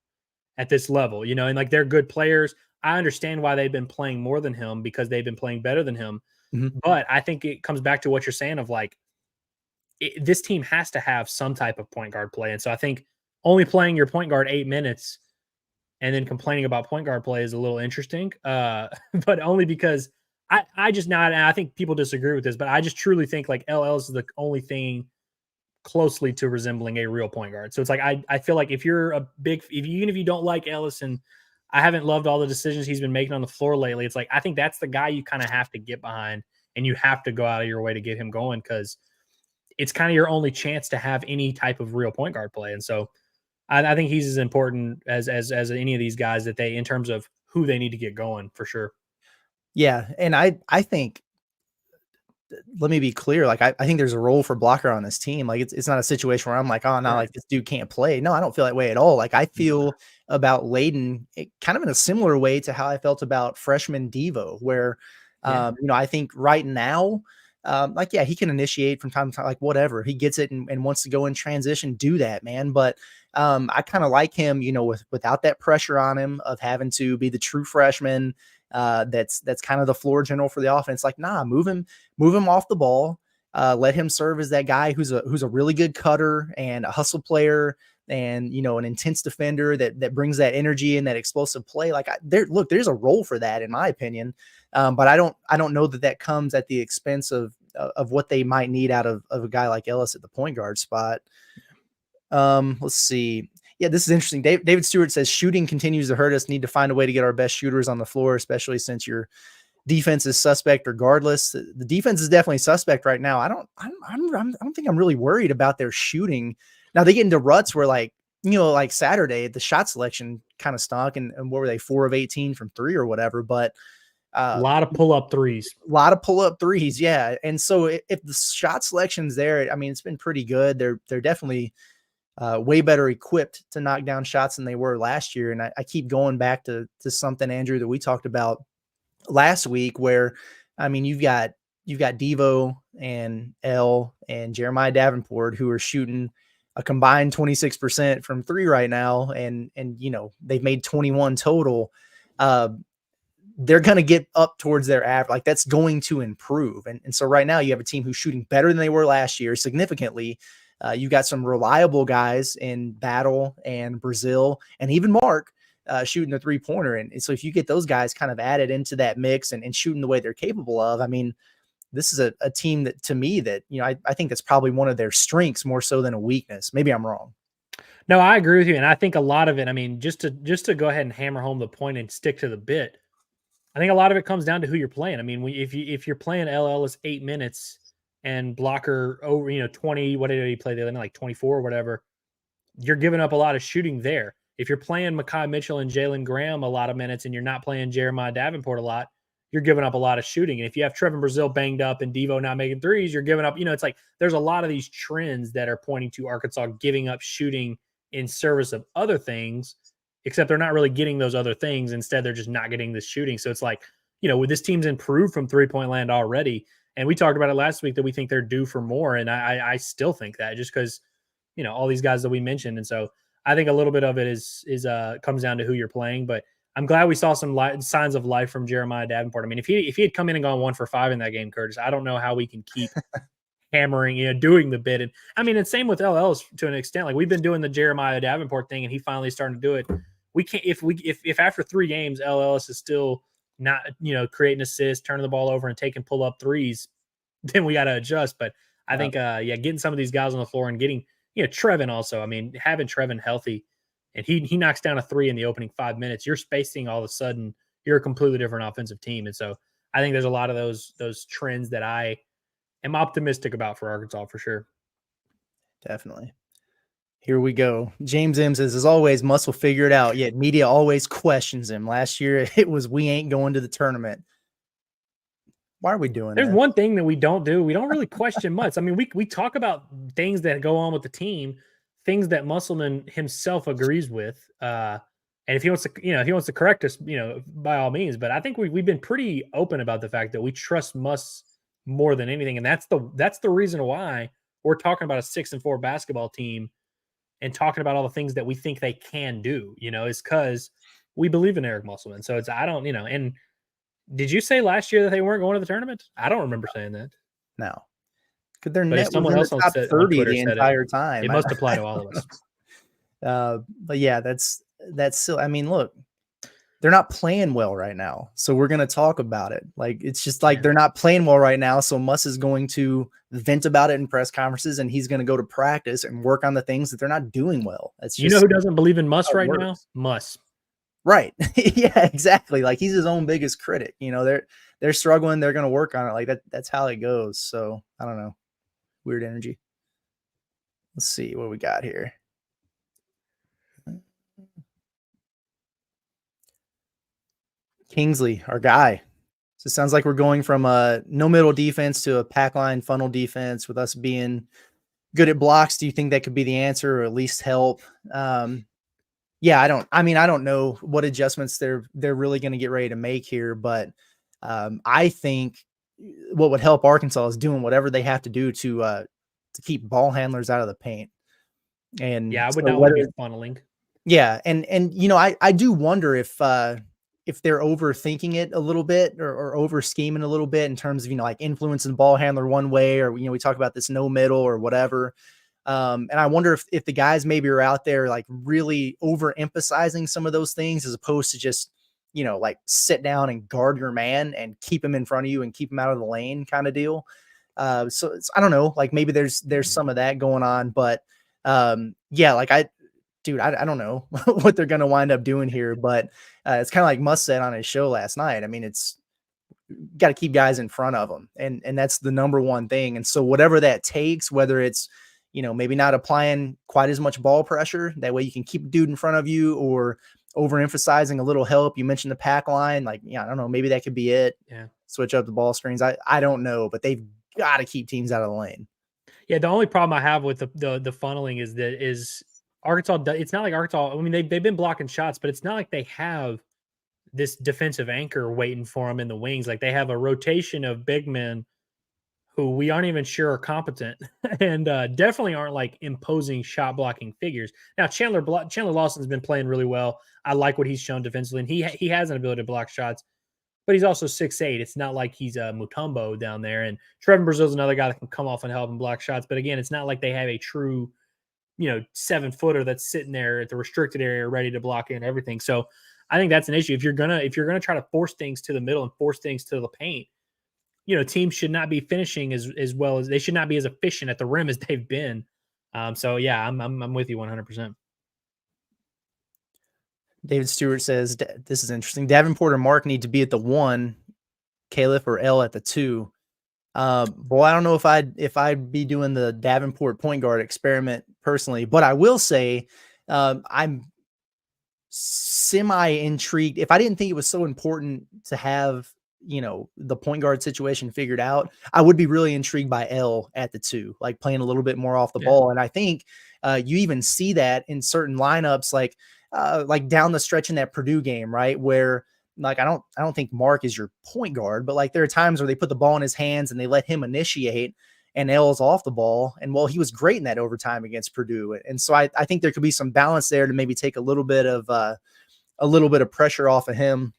at this level, and like they're good players. I understand why they've been playing more than him because they've been playing better than him. Mm-hmm. But I think it comes back to what you're saying of like this team has to have some type of point guard play. And so I think only playing your point guard 8 minutes and then complaining about point guard play is a little interesting. But only because I just not, and I think people disagree with this, but I just truly think like Ellis is the only thing closely to resembling a real point guard. So it's like, I feel like if you're even if you don't like Ellis, and I haven't loved all the decisions he's been making on the floor lately, it's like, I think that's the guy you kind of have to get behind and you have to go out of your way to get him going because it's kind of your only chance to have any type of real point guard play. And so I think he's as important as any of these guys that in terms of who they need to get going for sure. Yeah. And I think, let me be clear. Like, I think there's a role for Blocker on this team. Like it's not a situation where I'm like, oh, no, like this dude can't play. No, I don't feel that way at all. Like I feel about Layden kind of in a similar way to how I felt about freshman Devo, where, I think right now, like, yeah, he can initiate from time to time, like whatever he gets it and wants to go in transition, do that, man. But I kind of like him, without that pressure on him of having to be the true freshman. That's kind of the floor general for the offense. Like, nah, move him off the ball. Let him serve as that guy who's a really good cutter and a hustle player and, an intense defender that brings that energy and that explosive play. Like there's a role for that in my opinion. But I don't know that comes at the expense of what they might need out of a guy like Ellis at the point guard spot. Let's see. Yeah, this is interesting. David Stewart says shooting continues to hurt us. Need to find a way to get our best shooters on the floor, especially since your defense is suspect regardless. The defense is definitely suspect right now. I don't think I'm really worried about their shooting. Now they get into ruts where like Saturday, the shot selection kind of stunk and what were they, 4 of 18 from 3 or whatever, but a lot of pull-up threes. Yeah. And so if the shot selection's there, I mean, it's been pretty good. They're definitely way better equipped to knock down shots than they were last year. And I keep going back to something, Andrew, that we talked about last week where, I mean, you've got Devo and L and Jeremiah Davenport who are shooting a combined 26% from 3 right now. And they've made 21 total. they're going to get up towards their average. Like that's going to improve. And so right now you have a team who's shooting better than they were last year, significantly. You've got some reliable guys in Battle and Brazil and even Mark shooting the 3-pointer. And so if you get those guys kind of added into that mix and shooting the way they're capable of, I mean, this is a team that, to me, that, I think that's probably one of their strengths more so than a weakness. Maybe I'm wrong. No, I agree with you. And I think a lot of it, I mean, just to go ahead and hammer home the point and stick to the bit, I think a lot of it comes down to who you're playing. I mean, if you're playing Ellis 8 minutes and blocker over, 20, what did he play the other night, like 24 or whatever, you're giving up a lot of shooting there. If you're playing Mekhi Mitchell and Jalen Graham a lot of minutes and you're not playing Jeremiah Davenport a lot, you're giving up a lot of shooting. And if you have Trevon Brazil banged up and Devo not making threes, you're giving up, it's like there's a lot of these trends that are pointing to Arkansas giving up shooting in service of other things, except they're not really getting those other things. Instead, they're just not getting this shooting. So it's like, with this team's improved from 3-point land already. And we talked about it last week that we think they're due for more. And I still think that just because, all these guys that we mentioned. And so I think a little bit of it is comes down to who you're playing, but I'm glad we saw some signs of life from Jeremiah Davenport. I mean, if he had come in and gone 1 for 5 in that game, Curtis, I don't know how we can keep hammering, doing the bit. And I mean, and same with Ellis to an extent. Like we've been doing the Jeremiah Davenport thing, and he finally starting to do it. We can't if after 3 games Ellis is still not creating assists, turning the ball over, and taking pull up threes, then we got to adjust. But I think getting some of these guys on the floor and getting Trevon also. I mean, having Trevon healthy, and he knocks down a 3 in the opening 5 minutes, you're spacing all of a sudden. You're a completely different offensive team, and so I think there's a lot of those trends that I am optimistic about for Arkansas for sure. Definitely. Here we go. James M says, as always, Muss will figure it out, yet media always questions him. Last year, it was, we ain't going to the tournament. Why are we doing There's that? one thing that we don't do. We don't really question much. I mean, we talk about things that go on with the team, things that Musselman himself agrees with. And if he wants to, if he wants to correct us, by all means. But I think we've been pretty open about the fact that we trust Muss more than anything. And that's the reason why we're talking about a 6-4 basketball team and talking about all the things that we think they can do, is because we believe in Eric Musselman. So it's, I don't, and did you say last year that they weren't going to the tournament? I don't remember saying that. No. Because their But net if someone was else in the top 30 Twitter the entire time. It must apply to all of us. But yeah, that's still, I mean, look, they're not playing well right now. So we're going to talk about it. Like, it's just like they're not playing well right now. So Muss is going to vent about it in press conferences, and he's going to go to practice and work on the things that they're not doing well. It's just, who doesn't believe in Muss right now? Muss. Right. Yeah, exactly. Like he's his own biggest critic. They're struggling. They're going to work on it. Like that's how it goes. So I don't know. Weird energy. Let's see what we got here. Kingsley, our guy. So it sounds like we're going from a no middle defense to a pack line funnel defense with us being good at blocks. Do you think that could be the answer, or at least help? Yeah, I don't know what adjustments they're really going to get ready to make here, but I think what would help Arkansas is doing whatever they have to do to keep ball handlers out of the paint. And yeah, I would not want to be funneling. Yeah, and I do wonder if they're overthinking it a little bit or over scheming a little bit in terms of like influencing the ball handler one way, or we talk about this no middle or whatever. And I wonder if the guys maybe are out there like really overemphasizing some of those things as opposed to just, like sit down and guard your man and keep him in front of you and keep him out of the lane kind of deal. So I don't know, like maybe there's some of that going on, but yeah, like I don't know what they're going to wind up doing here, but it's kind of like Muss said on his show last night. I mean, it's got to keep guys in front of them, and that's the number one thing. And so whatever that takes, whether it's, maybe not applying quite as much ball pressure, that way you can keep a dude in front of you, or overemphasizing a little help. You mentioned the pack line, like, I don't know, maybe that could be it. Yeah. Switch up the ball screens. I don't know, but they've got to keep teams out of the lane. Yeah. The only problem I have with the funneling is Arkansas. It's not like Arkansas. I mean, they've been blocking shots, but it's not like they have this defensive anchor waiting for them in the wings. Like they have a rotation of big men who we aren't even sure are competent and definitely aren't like imposing shot blocking figures. Now, Chandler Lawson's been playing really well. I like what he's shown defensively, and he has an ability to block shots. but he's also 6'8". It's not like he's a Mutombo down there. And Trevon Brazil is another guy that can come off and help him block shots. But again, it's not like they have a true, 7-footer that's sitting there at the restricted area ready to block in everything. So I think that's an issue. If you're gonna try to force things to the middle and force things to the paint, teams should not be finishing as well as they should not be as efficient at the rim as they've been. So yeah, I'm with you 100%. David Stewart says, this is interesting. Davenport or Mark need to be at the 1, Caliph or L at the 2. Boy, I don't know if I'd be doing the Davenport point guard experiment personally, but I will say I'm semi intrigued. If I didn't think it was so important to have the point guard situation figured out, I would be really intrigued by L at the 2, like playing a little bit more off the ball. And I think you even see that in certain lineups, like down the stretch in that Purdue game, right? Where I don't think Mark is your point guard, but like there are times where they put the ball in his hands and they let him initiate and L's off the ball. And he was great in that overtime against Purdue. And so I think there could be some balance there to maybe take a little bit of pressure off of him.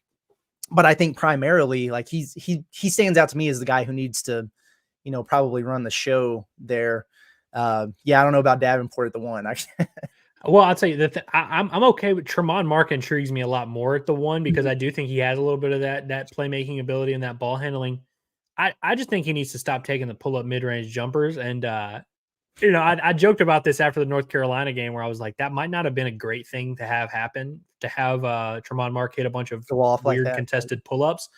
But I think primarily like he stands out to me as the guy who needs to, probably run the show there. I don't know about Davenport at the 1. Actually. Well, I'll tell you that I'm okay with Tremont. Mark intrigues me a lot more at the 1 because I do think he has a little bit of that playmaking ability and that ball handling. I just think he needs to stop taking the pull-up mid-range jumpers. And, I joked about this after the North Carolina game where I was like, that might not have been a great thing to have happen, to have Tremont Mark hit a bunch of weird contested pull-ups.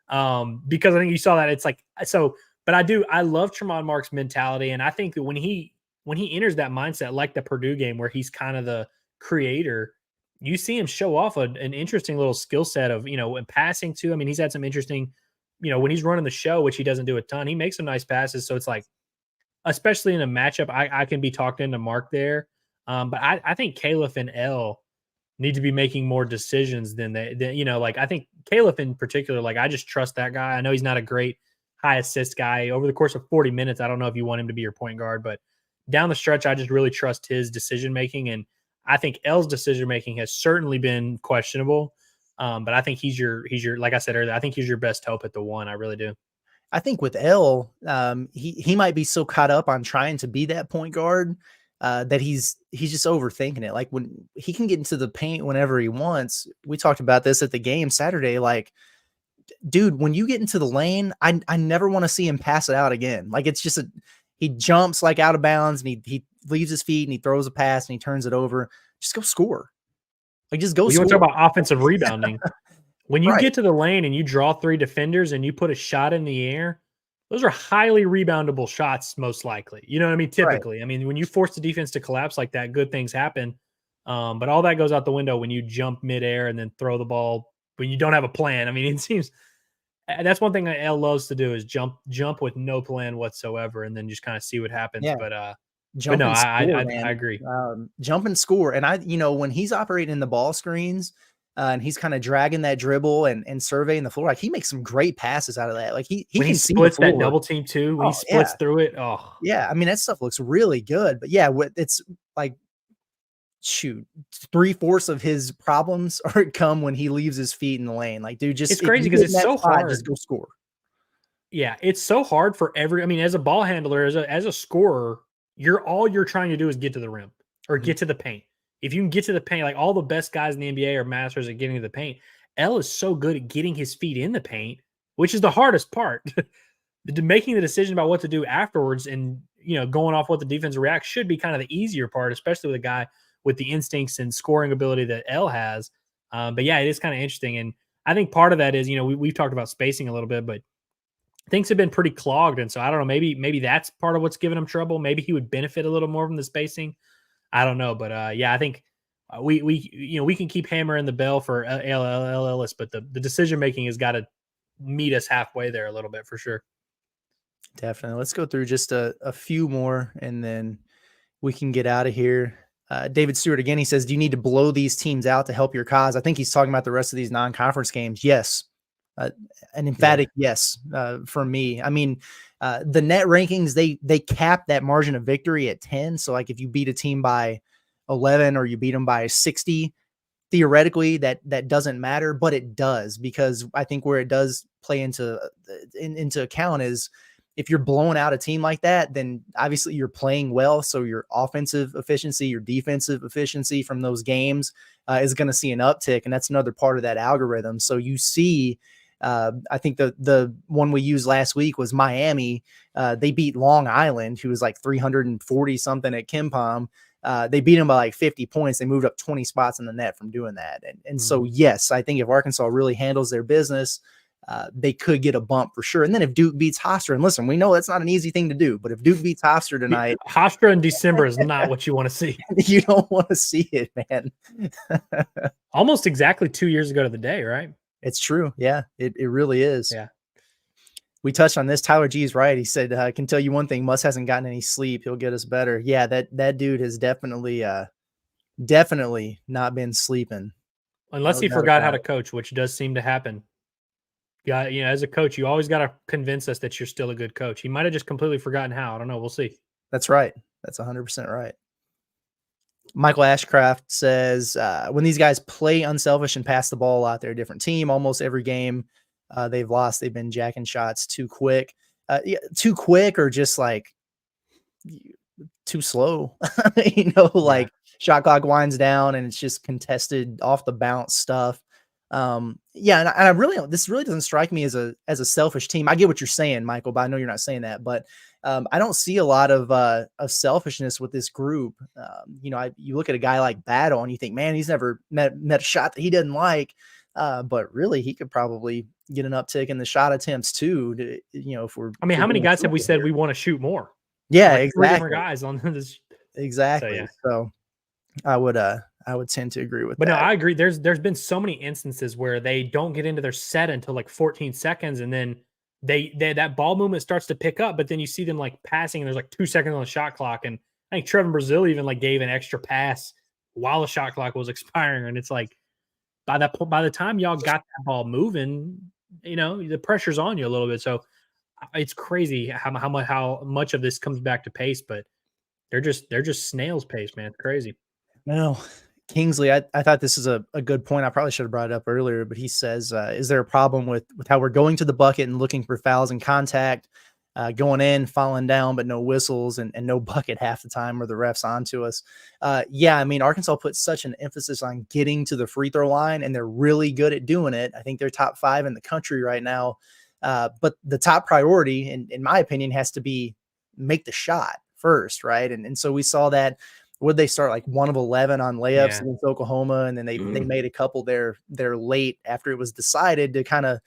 Because I think you saw that. It's like, so, but I love Tremont Mark's mentality. And I think that when he enters that mindset, like the Purdue game where he's kind of the creator, you see him show off an interesting little skill set of, and passing too. I mean, he's had some interesting, when he's running the show, which he doesn't do a ton, he makes some nice passes. So it's like, especially in a matchup, I can be talked into Mark there. But I think Caliph and L need to be making more decisions than I think Caliph in particular, like I just trust that guy. I know he's not a great high assist guy over the course of 40 minutes. I don't know if you want him to be your point guard, but down the stretch, I just really trust his decision-making. And I think L's decision-making has certainly been questionable. But I think he's your, like I said earlier, I think he's your best hope at the 1. I really do. I think with L, he might be so caught up on trying to be that point guard that he's just overthinking it. Like when he can get into the paint whenever he wants. We talked about this at the game Saturday. Like, dude, when you get into the lane, I never want to see him pass it out again. Like it's just he jumps like out of bounds and he leaves his feet and he throws a pass and he turns it over. Just go score. Like just go. You want to talk about offensive rebounding? When you get to the lane and you draw 3 defenders and you put a shot in the air, those are highly reboundable shots, most likely. You know what I mean? Typically. Right. I mean, when you force the defense to collapse like that, good things happen. But all that goes out the window when you jump midair and then throw the ball when you don't have a plan. I mean, it seems that's one thing that L loves to do is jump with no plan whatsoever and then just kind of see what happens. Yeah. But no, I agree. Jump and score. And when he's operating in the ball screens, and he's kind of dragging that dribble and surveying the floor. Like he makes some great passes out of that. Like he when can he splits that double team too. When he splits through it. Oh yeah. I mean, that stuff looks really good, but yeah, it's like, shoot, 3/4 of his problems come when he leaves his feet in the lane. Like, dude, just, it's crazy because it's so hard. Just go score. Yeah. It's so hard for as a ball handler, as a scorer, all you're trying to do is get to the rim or get to the paint. If you can get to the paint, like all the best guys in the NBA are masters at getting to the paint. L is so good at getting his feet in the paint, which is the hardest part. Making the decision about what to do afterwards and, going off what the defense reacts should be kind of the easier part, especially with a guy with the instincts and scoring ability that L has. But yeah, it is kind of interesting. And I think part of that is, we've talked about spacing a little bit, but things have been pretty clogged. And so I don't know, maybe that's part of what's giving him trouble. Maybe he would benefit a little more from the spacing. I don't know, but yeah, I think we can keep hammering the bell for Ellis, but the decision making has got to meet us halfway there a little bit for sure. Definitely. Let's go through just a few more, and then we can get out of here. David Stewart again. He says, "Do you need to blow these teams out to help your cause?" I think he's talking about the rest of these non-conference games. Yes, an emphatic yes for me. I mean, the net rankings, they cap that margin of victory at 10. So like if you beat a team by 11 or you beat them by 60, theoretically that doesn't matter, but it does, because I think where it does play into account is if you're blowing out a team like that, then obviously you're playing well. So your offensive efficiency, your defensive efficiency from those games is going to see an uptick. And that's another part of that algorithm. So you see, I think the one we used last week was Miami. They beat Long Island, who was like 340 something at KenPom. They beat them by like 50 points. They moved up 20 spots in the net from doing that. And so, yes, I think if Arkansas really handles their business, they could get a bump for sure. And then if Duke beats Hofstra, and listen, we know that's not an easy thing to do, but if Duke beats Hofstra tonight, Hofstra in December is not what you want to see. You don't want to see it, man. Almost exactly 2 years ago to the day, right? It's true. Yeah, it really is. Yeah. We touched on this. Tyler G is right. He said, I can tell you one thing, Muss hasn't gotten any sleep. He'll get us better. Yeah, that dude has definitely not been sleeping. Unless he forgot how to coach, which does seem to happen. Yeah, as a coach, you always got to convince us that you're still a good coach. He might have just completely forgotten how. I don't know. We'll see. That's right. That's 100% right. Michael Ashcraft says, when these guys play unselfish and pass the ball out, they're a different team. Almost every game they've lost, they've been jacking shots too quick. Too quick or just like too slow. Like shot clock winds down and it's just contested off the bounce stuff. And I really, this really doesn't strike me as a selfish team. I get what you're saying, Michael, but I know you're not saying that, but I don't see a lot of selfishness with this group. You look at a guy like Battle and you think, man, he's never met a shot that he doesn't like. But really he could probably get an uptick in the shot attempts too. If we're, how many guys have we said we want to shoot more? Yeah, like exactly. 3 different guys on this. Exactly. So I would tend to agree with that. But no, I agree. There's been so many instances where they don't get into their set until like 14 seconds, and then they that ball movement starts to pick up, but then you see them like passing, and there's like 2 seconds on the shot clock, and I think Trevon Brazil even like gave an extra pass while the shot clock was expiring, and it's like by the time y'all got that ball moving, the pressure's on you a little bit. So it's crazy how much of this comes back to pace, but they're just snail's pace, man. It's crazy. No. Kingsley, I thought this is a good point. I probably should have brought it up earlier, but he says, is there a problem with how we're going to the bucket and looking for fouls and contact, going in, falling down, but no whistles and no bucket half the time or the refs onto us? Arkansas puts such an emphasis on getting to the free throw line, and they're really good at doing it. I think they're top 5 in the country right now. But the top priority, in my opinion, has to be make the shot first, right? And so we saw that. Would they start like 1 of 11 on layups against Oklahoma, and then they made a couple there late after it was decided to kind of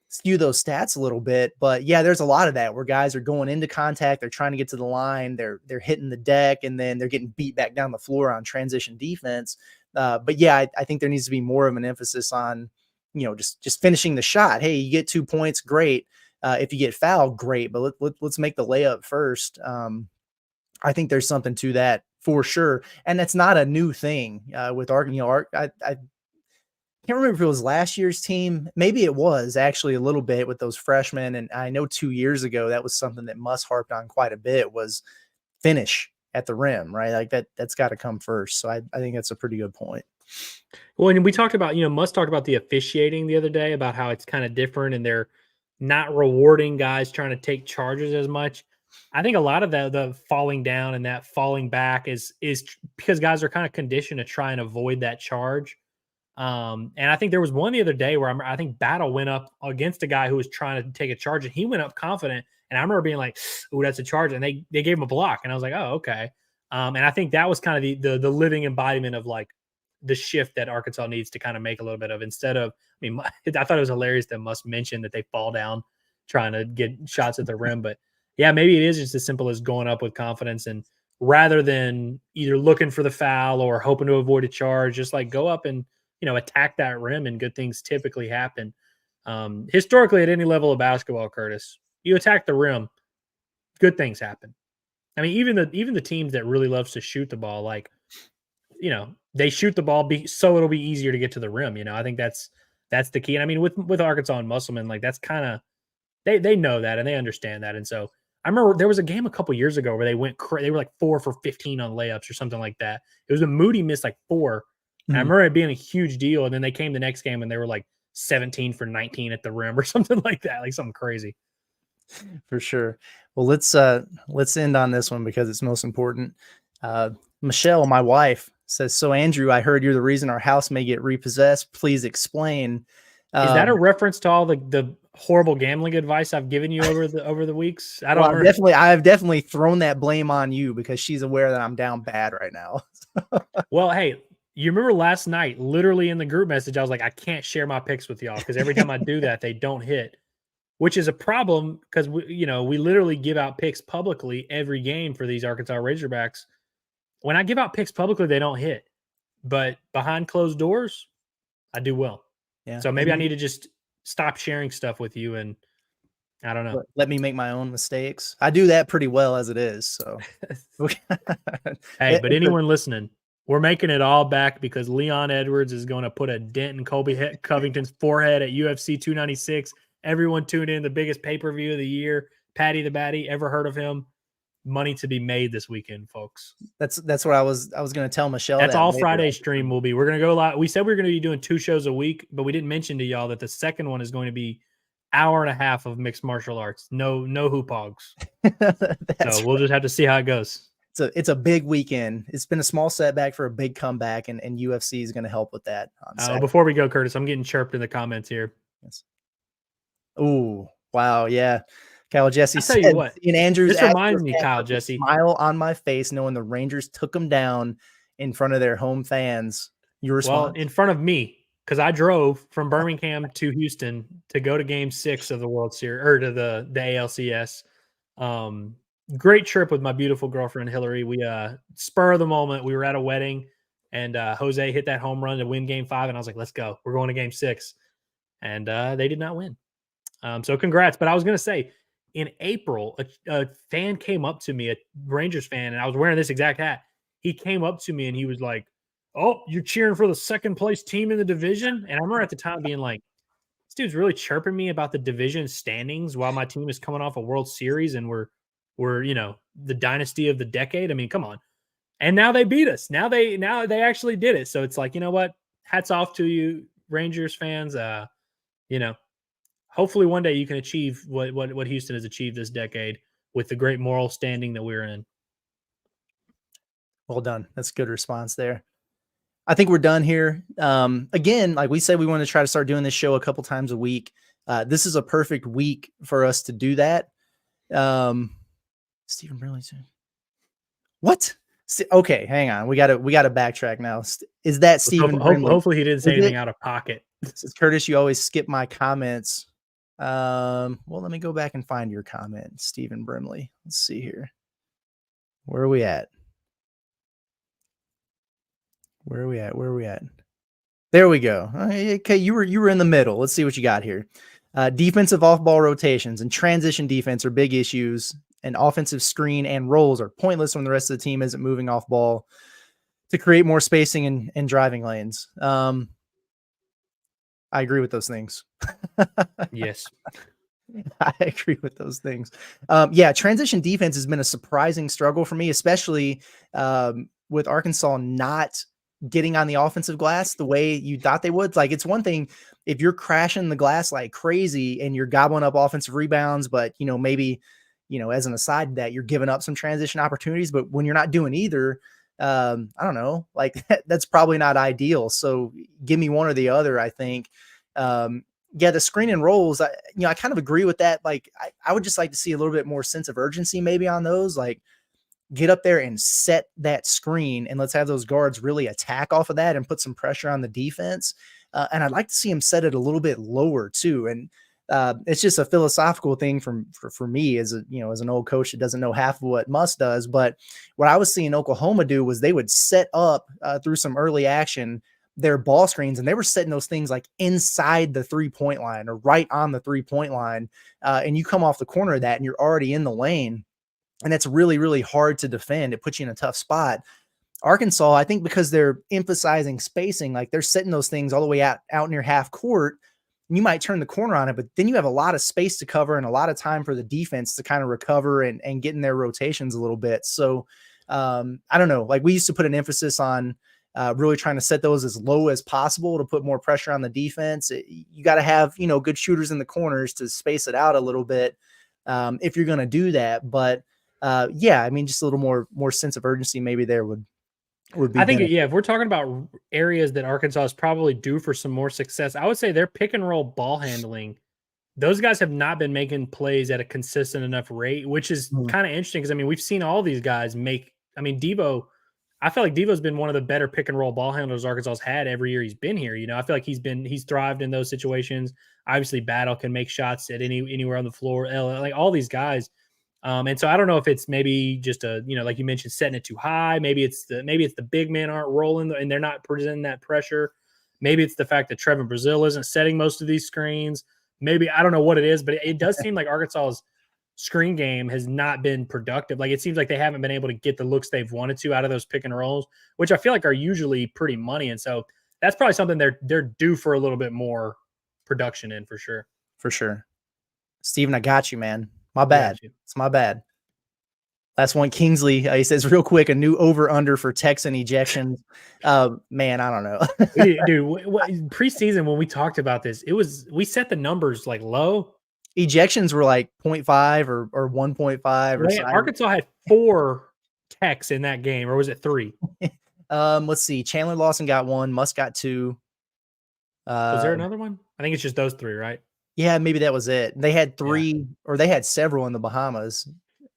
skew those stats a little bit. But yeah, there's a lot of that where guys are going into contact, they're trying to get to the line, they're hitting the deck, and then they're getting beat back down the floor on transition defense. But yeah, I think there needs to be more of an emphasis on just finishing the shot. Hey, you get 2 points, great. If you get fouled, great, but let's make the layup first. I think there's something to that for sure. And that's not a new thing with Arkansas. I can't remember if it was last year's team. Maybe it was actually a little bit with those freshmen. And I know 2 years ago, that was something that Muss harped on quite a bit, was finish at the rim, right? Like that's got to come first. So I think that's a pretty good point. Well, and we talked about, Muss talked about the officiating the other day, about how it's kind of different and they're not rewarding guys trying to take charges as much. I think a lot of the falling down and that falling back is because guys are kind of conditioned to try and avoid that charge. And I think there was one the other day where I think Battle went up against a guy who was trying to take a charge, and he went up confident. And I remember being like, "Oh, that's a charge," and they gave him a block, and I was like, "Oh, okay." And I think that was kind of the living embodiment of like the shift that Arkansas needs to kind of make a little bit of, instead of. I thought it was hilarious that Muss mentioned that they fall down trying to get shots at the rim, but. Yeah, maybe it is just as simple as going up with confidence, and rather than either looking for the foul or hoping to avoid a charge, just like go up and, attack that rim, and good things typically happen. Historically, at any level of basketball, Curtis, you attack the rim, good things happen. Even the teams that really loves to shoot the ball, like, they shoot the ball so it'll be easier to get to the rim. I think that's the key. And with Arkansas and Musselman, like that's kind of, they know that and they understand that. And so I remember there was a game a couple years ago where they were like 4 for 15 on layups or something like that. It was when Moody missed like 4, And I remember it being a huge deal. And then they came the next game and they were like 17 for 19 at the rim or something like that, like something crazy. For sure. Well, let's end on this one because it's most important. Michelle, my wife, says, "So Andrew, I heard you're the reason our house may get repossessed. Please explain." Is that a reference to all the horrible gambling advice I've given you over the weeks? I don't well, I've definitely thrown that blame on you because she's aware that I'm down bad right now. Well, hey, you remember last night, literally in the group message, I was like, I can't share my picks with y'all because every time I do that, they don't hit, which is a problem because we literally give out picks publicly every game for these Arkansas Razorbacks. When I give out picks publicly, they don't hit, but behind closed doors, I do well. Yeah. So maybe I need to just stop sharing stuff with you, and I don't know. Let me make my own mistakes. I do that pretty well as it is. So, hey, but anyone listening, we're making it all back because Leon Edwards is going to put a dent in Colby Covington's forehead at UFC 296. Everyone tuned in, the biggest pay-per-view of the year. Patty the Batty, ever heard of him? Money to be made this weekend, folks. That's what I was going to tell Michelle. That's all Friday stream will be. We're going to go live. We said we were going to be doing 2 shows a week, but we didn't mention to y'all that the second one is going to be hour and a half of mixed martial arts. No Hoop Hogs. So we'll just have to see how it goes. It's a big weekend. It's been a small setback for a big comeback, and UFC is going to help with that. Before we go, Curtis, I'm getting chirped in the comments here. Yes. Oh, wow. Yeah. Kyle Jesse said, you what, in Andrews. This reminds me, Kyle Jesse. Smile on my face knowing the Rangers took them down in front of their home fans. Your response? Well, in front of me, because I drove from Birmingham to Houston to go to Game 6 of the World Series, or to the ALCS. Great trip with my beautiful girlfriend Hillary. We spur of the moment. We were at a wedding, and Jose hit that home run to win Game 5, and I was like, "Let's go! We're going to Game 6." And they did not win. So congrats. But I was going to say, in April, a fan came up to me, a Rangers fan, and I was wearing this exact hat. He came up to me and he was like, "Oh, you're cheering for the second place team in the division?" And I remember at the time being like, this dude's really chirping me about the division standings while my team is coming off a World Series and we're the dynasty of the decade. I mean, come on. And now they beat us. Now they actually did it. So it's like, you know what? Hats off to you, Rangers fans. Hopefully one day you can achieve what Houston has achieved this decade with the great moral standing that we're in. Well done. That's a good response there. I think we're done here. Again, like we said, we want to try to start doing this show a couple times a week. This is a perfect week for us to do that. Stephen Bradley. What? Okay, hang on. We got to backtrack now. Is that Stephen? Hopefully he didn't say anything out of pocket. Says, Curtis, you always skip my comments. Well, let me go back and find your comment, Stephen Brimley. Let's see here. Where are we at? There we go. Okay, you were in the middle. Let's see what you got here. Defensive off-ball rotations and transition defense are big issues, and offensive screen and rolls are pointless when the rest of the team isn't moving off ball to create more spacing and driving lanes. I agree with those things. Yes. I agree with those things. Transition defense has been a surprising struggle for me, especially with Arkansas not getting on the offensive glass the way you thought they would. Like, it's one thing if you're crashing the glass like crazy and you're gobbling up offensive rebounds, but maybe, as an aside that you're giving up some transition opportunities, but when you're not doing either, I don't know, like that's probably not ideal. So give me one or the other, I think. The screen and rolls, I kind of agree with that. Like, I would just like to see a little bit more sense of urgency maybe on those, like get up there and set that screen and let's have those guards really attack off of that and put some pressure on the defense. And I'd like to see them set it a little bit lower too. And it's just a philosophical thing for me as an old coach that doesn't know half of what Muss does. But what I was seeing Oklahoma do was they would set up through some early action their ball screens, and they were setting those things like inside the 3-point line or right on the 3-point line. And you come off the corner of that and you're already in the lane. And that's really, really hard to defend. It puts you in a tough spot. Arkansas, I think because they're emphasizing spacing, like they're setting those things all the way out near half court. You might turn the corner on it, but then you have a lot of space to cover and a lot of time for the defense to kind of recover and get in their rotations a little bit. So I don't know, like we used to put an emphasis on really trying to set those as low as possible to put more pressure on the defense. You got to have, good shooters in the corners to space it out a little bit if you're going to do that. But yeah, I mean, just a little more sense of urgency maybe there would be I think, beneficial. yeah, if we're talking about areas that Arkansas is probably due for some more success, I would say their pick and roll ball handling. Those guys have not been making plays at a consistent enough rate, which is Mhm. kind of interesting because, I mean, we've seen all these guys make – I mean, Devo – I feel like Devo's been one of the better pick and roll ball handlers Arkansas's had every year he's been here. I feel like he's thrived in those situations. Obviously, Battle can make shots at anywhere on the floor. Like all these guys. And so I don't know if it's maybe just like you mentioned, setting it too high. Maybe it's the big men aren't rolling and they're not presenting that pressure. Maybe it's the fact that Trevon Brazil isn't setting most of these screens. Maybe I don't know what it is, but it does seem like Arkansas's screen game has not been productive. Like it seems like they haven't been able to get the looks they've wanted to out of those pick and rolls, which I feel like are usually pretty money. And so that's probably something they're due for a little bit more production in for sure. For sure. Steven, I got you, man. My I bad. got you. It's my bad. Last one, Kingsley. He says real quick, a new over-under for Texan ejections. Man, I don't know. Dude, preseason when we talked about this, we set the numbers like low. Ejections were like 0.5 or 1.5 or something. Arkansas had 4 techs in that game, or was it 3? Let's see. Chandler Lawson got 1. Musk got 2. Was there another one? I think it's just those 3, right? Yeah, maybe that was it. They had 3, or they had several in the Bahamas.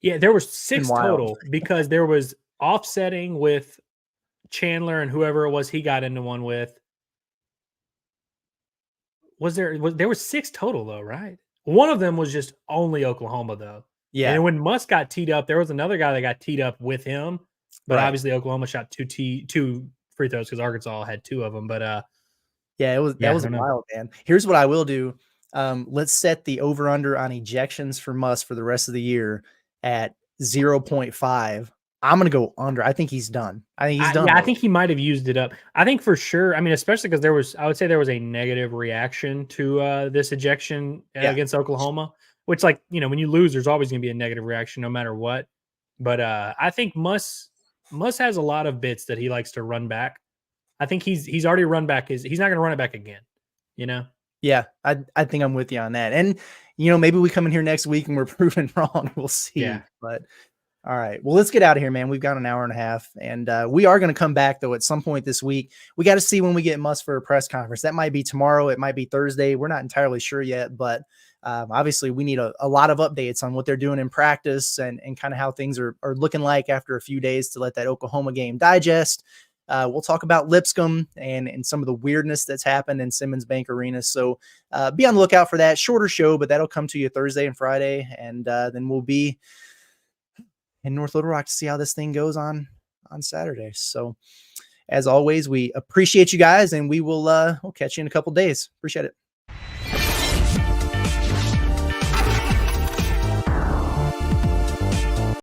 Yeah, there were 6 total because there was offsetting with Chandler and whoever it was he got into one with. There was 6 total though, right? One of them was just only Oklahoma though. Yeah. And when Musk got teed up, there was another guy that got teed up with him, but obviously Oklahoma shot 2 free throws because Arkansas had 2 of them. But yeah, that was wild, man. Here's what I will do. Let's set the over under on ejections for Musk for the rest of the year at 0.5. I'm going to go under. I think he's done. I think he's done. Yeah, I think he might have used it up. I think for sure. I mean, especially because I would say there was a negative reaction to this ejection against Oklahoma, which when you lose, there's always going to be a negative reaction no matter what. But I think Muss has a lot of bits that he likes to run back. I think he's already run back. He's not going to run it back again, Yeah, I think I'm with you on that. And, maybe we come in here next week and we're proven wrong. We'll see. Yeah. But all right. Well, let's get out of here, man. We've got an hour and a half, and we are going to come back, though, at some point this week. We got to see when we get Musk for a press conference. That might be tomorrow. It might be Thursday. We're not entirely sure yet, but obviously we need a lot of updates on what they're doing in practice and kind of how things are looking like after a few days to let that Oklahoma game digest. We'll talk about Lipscomb and some of the weirdness that's happened in Simmons Bank Arena. So be on the lookout for that. Shorter show, but that'll come to you Thursday and Friday, and then we'll be in North Little Rock to see how this thing goes on Saturday. So as always, we appreciate you guys, and we'll catch you in a couple days. Appreciate it.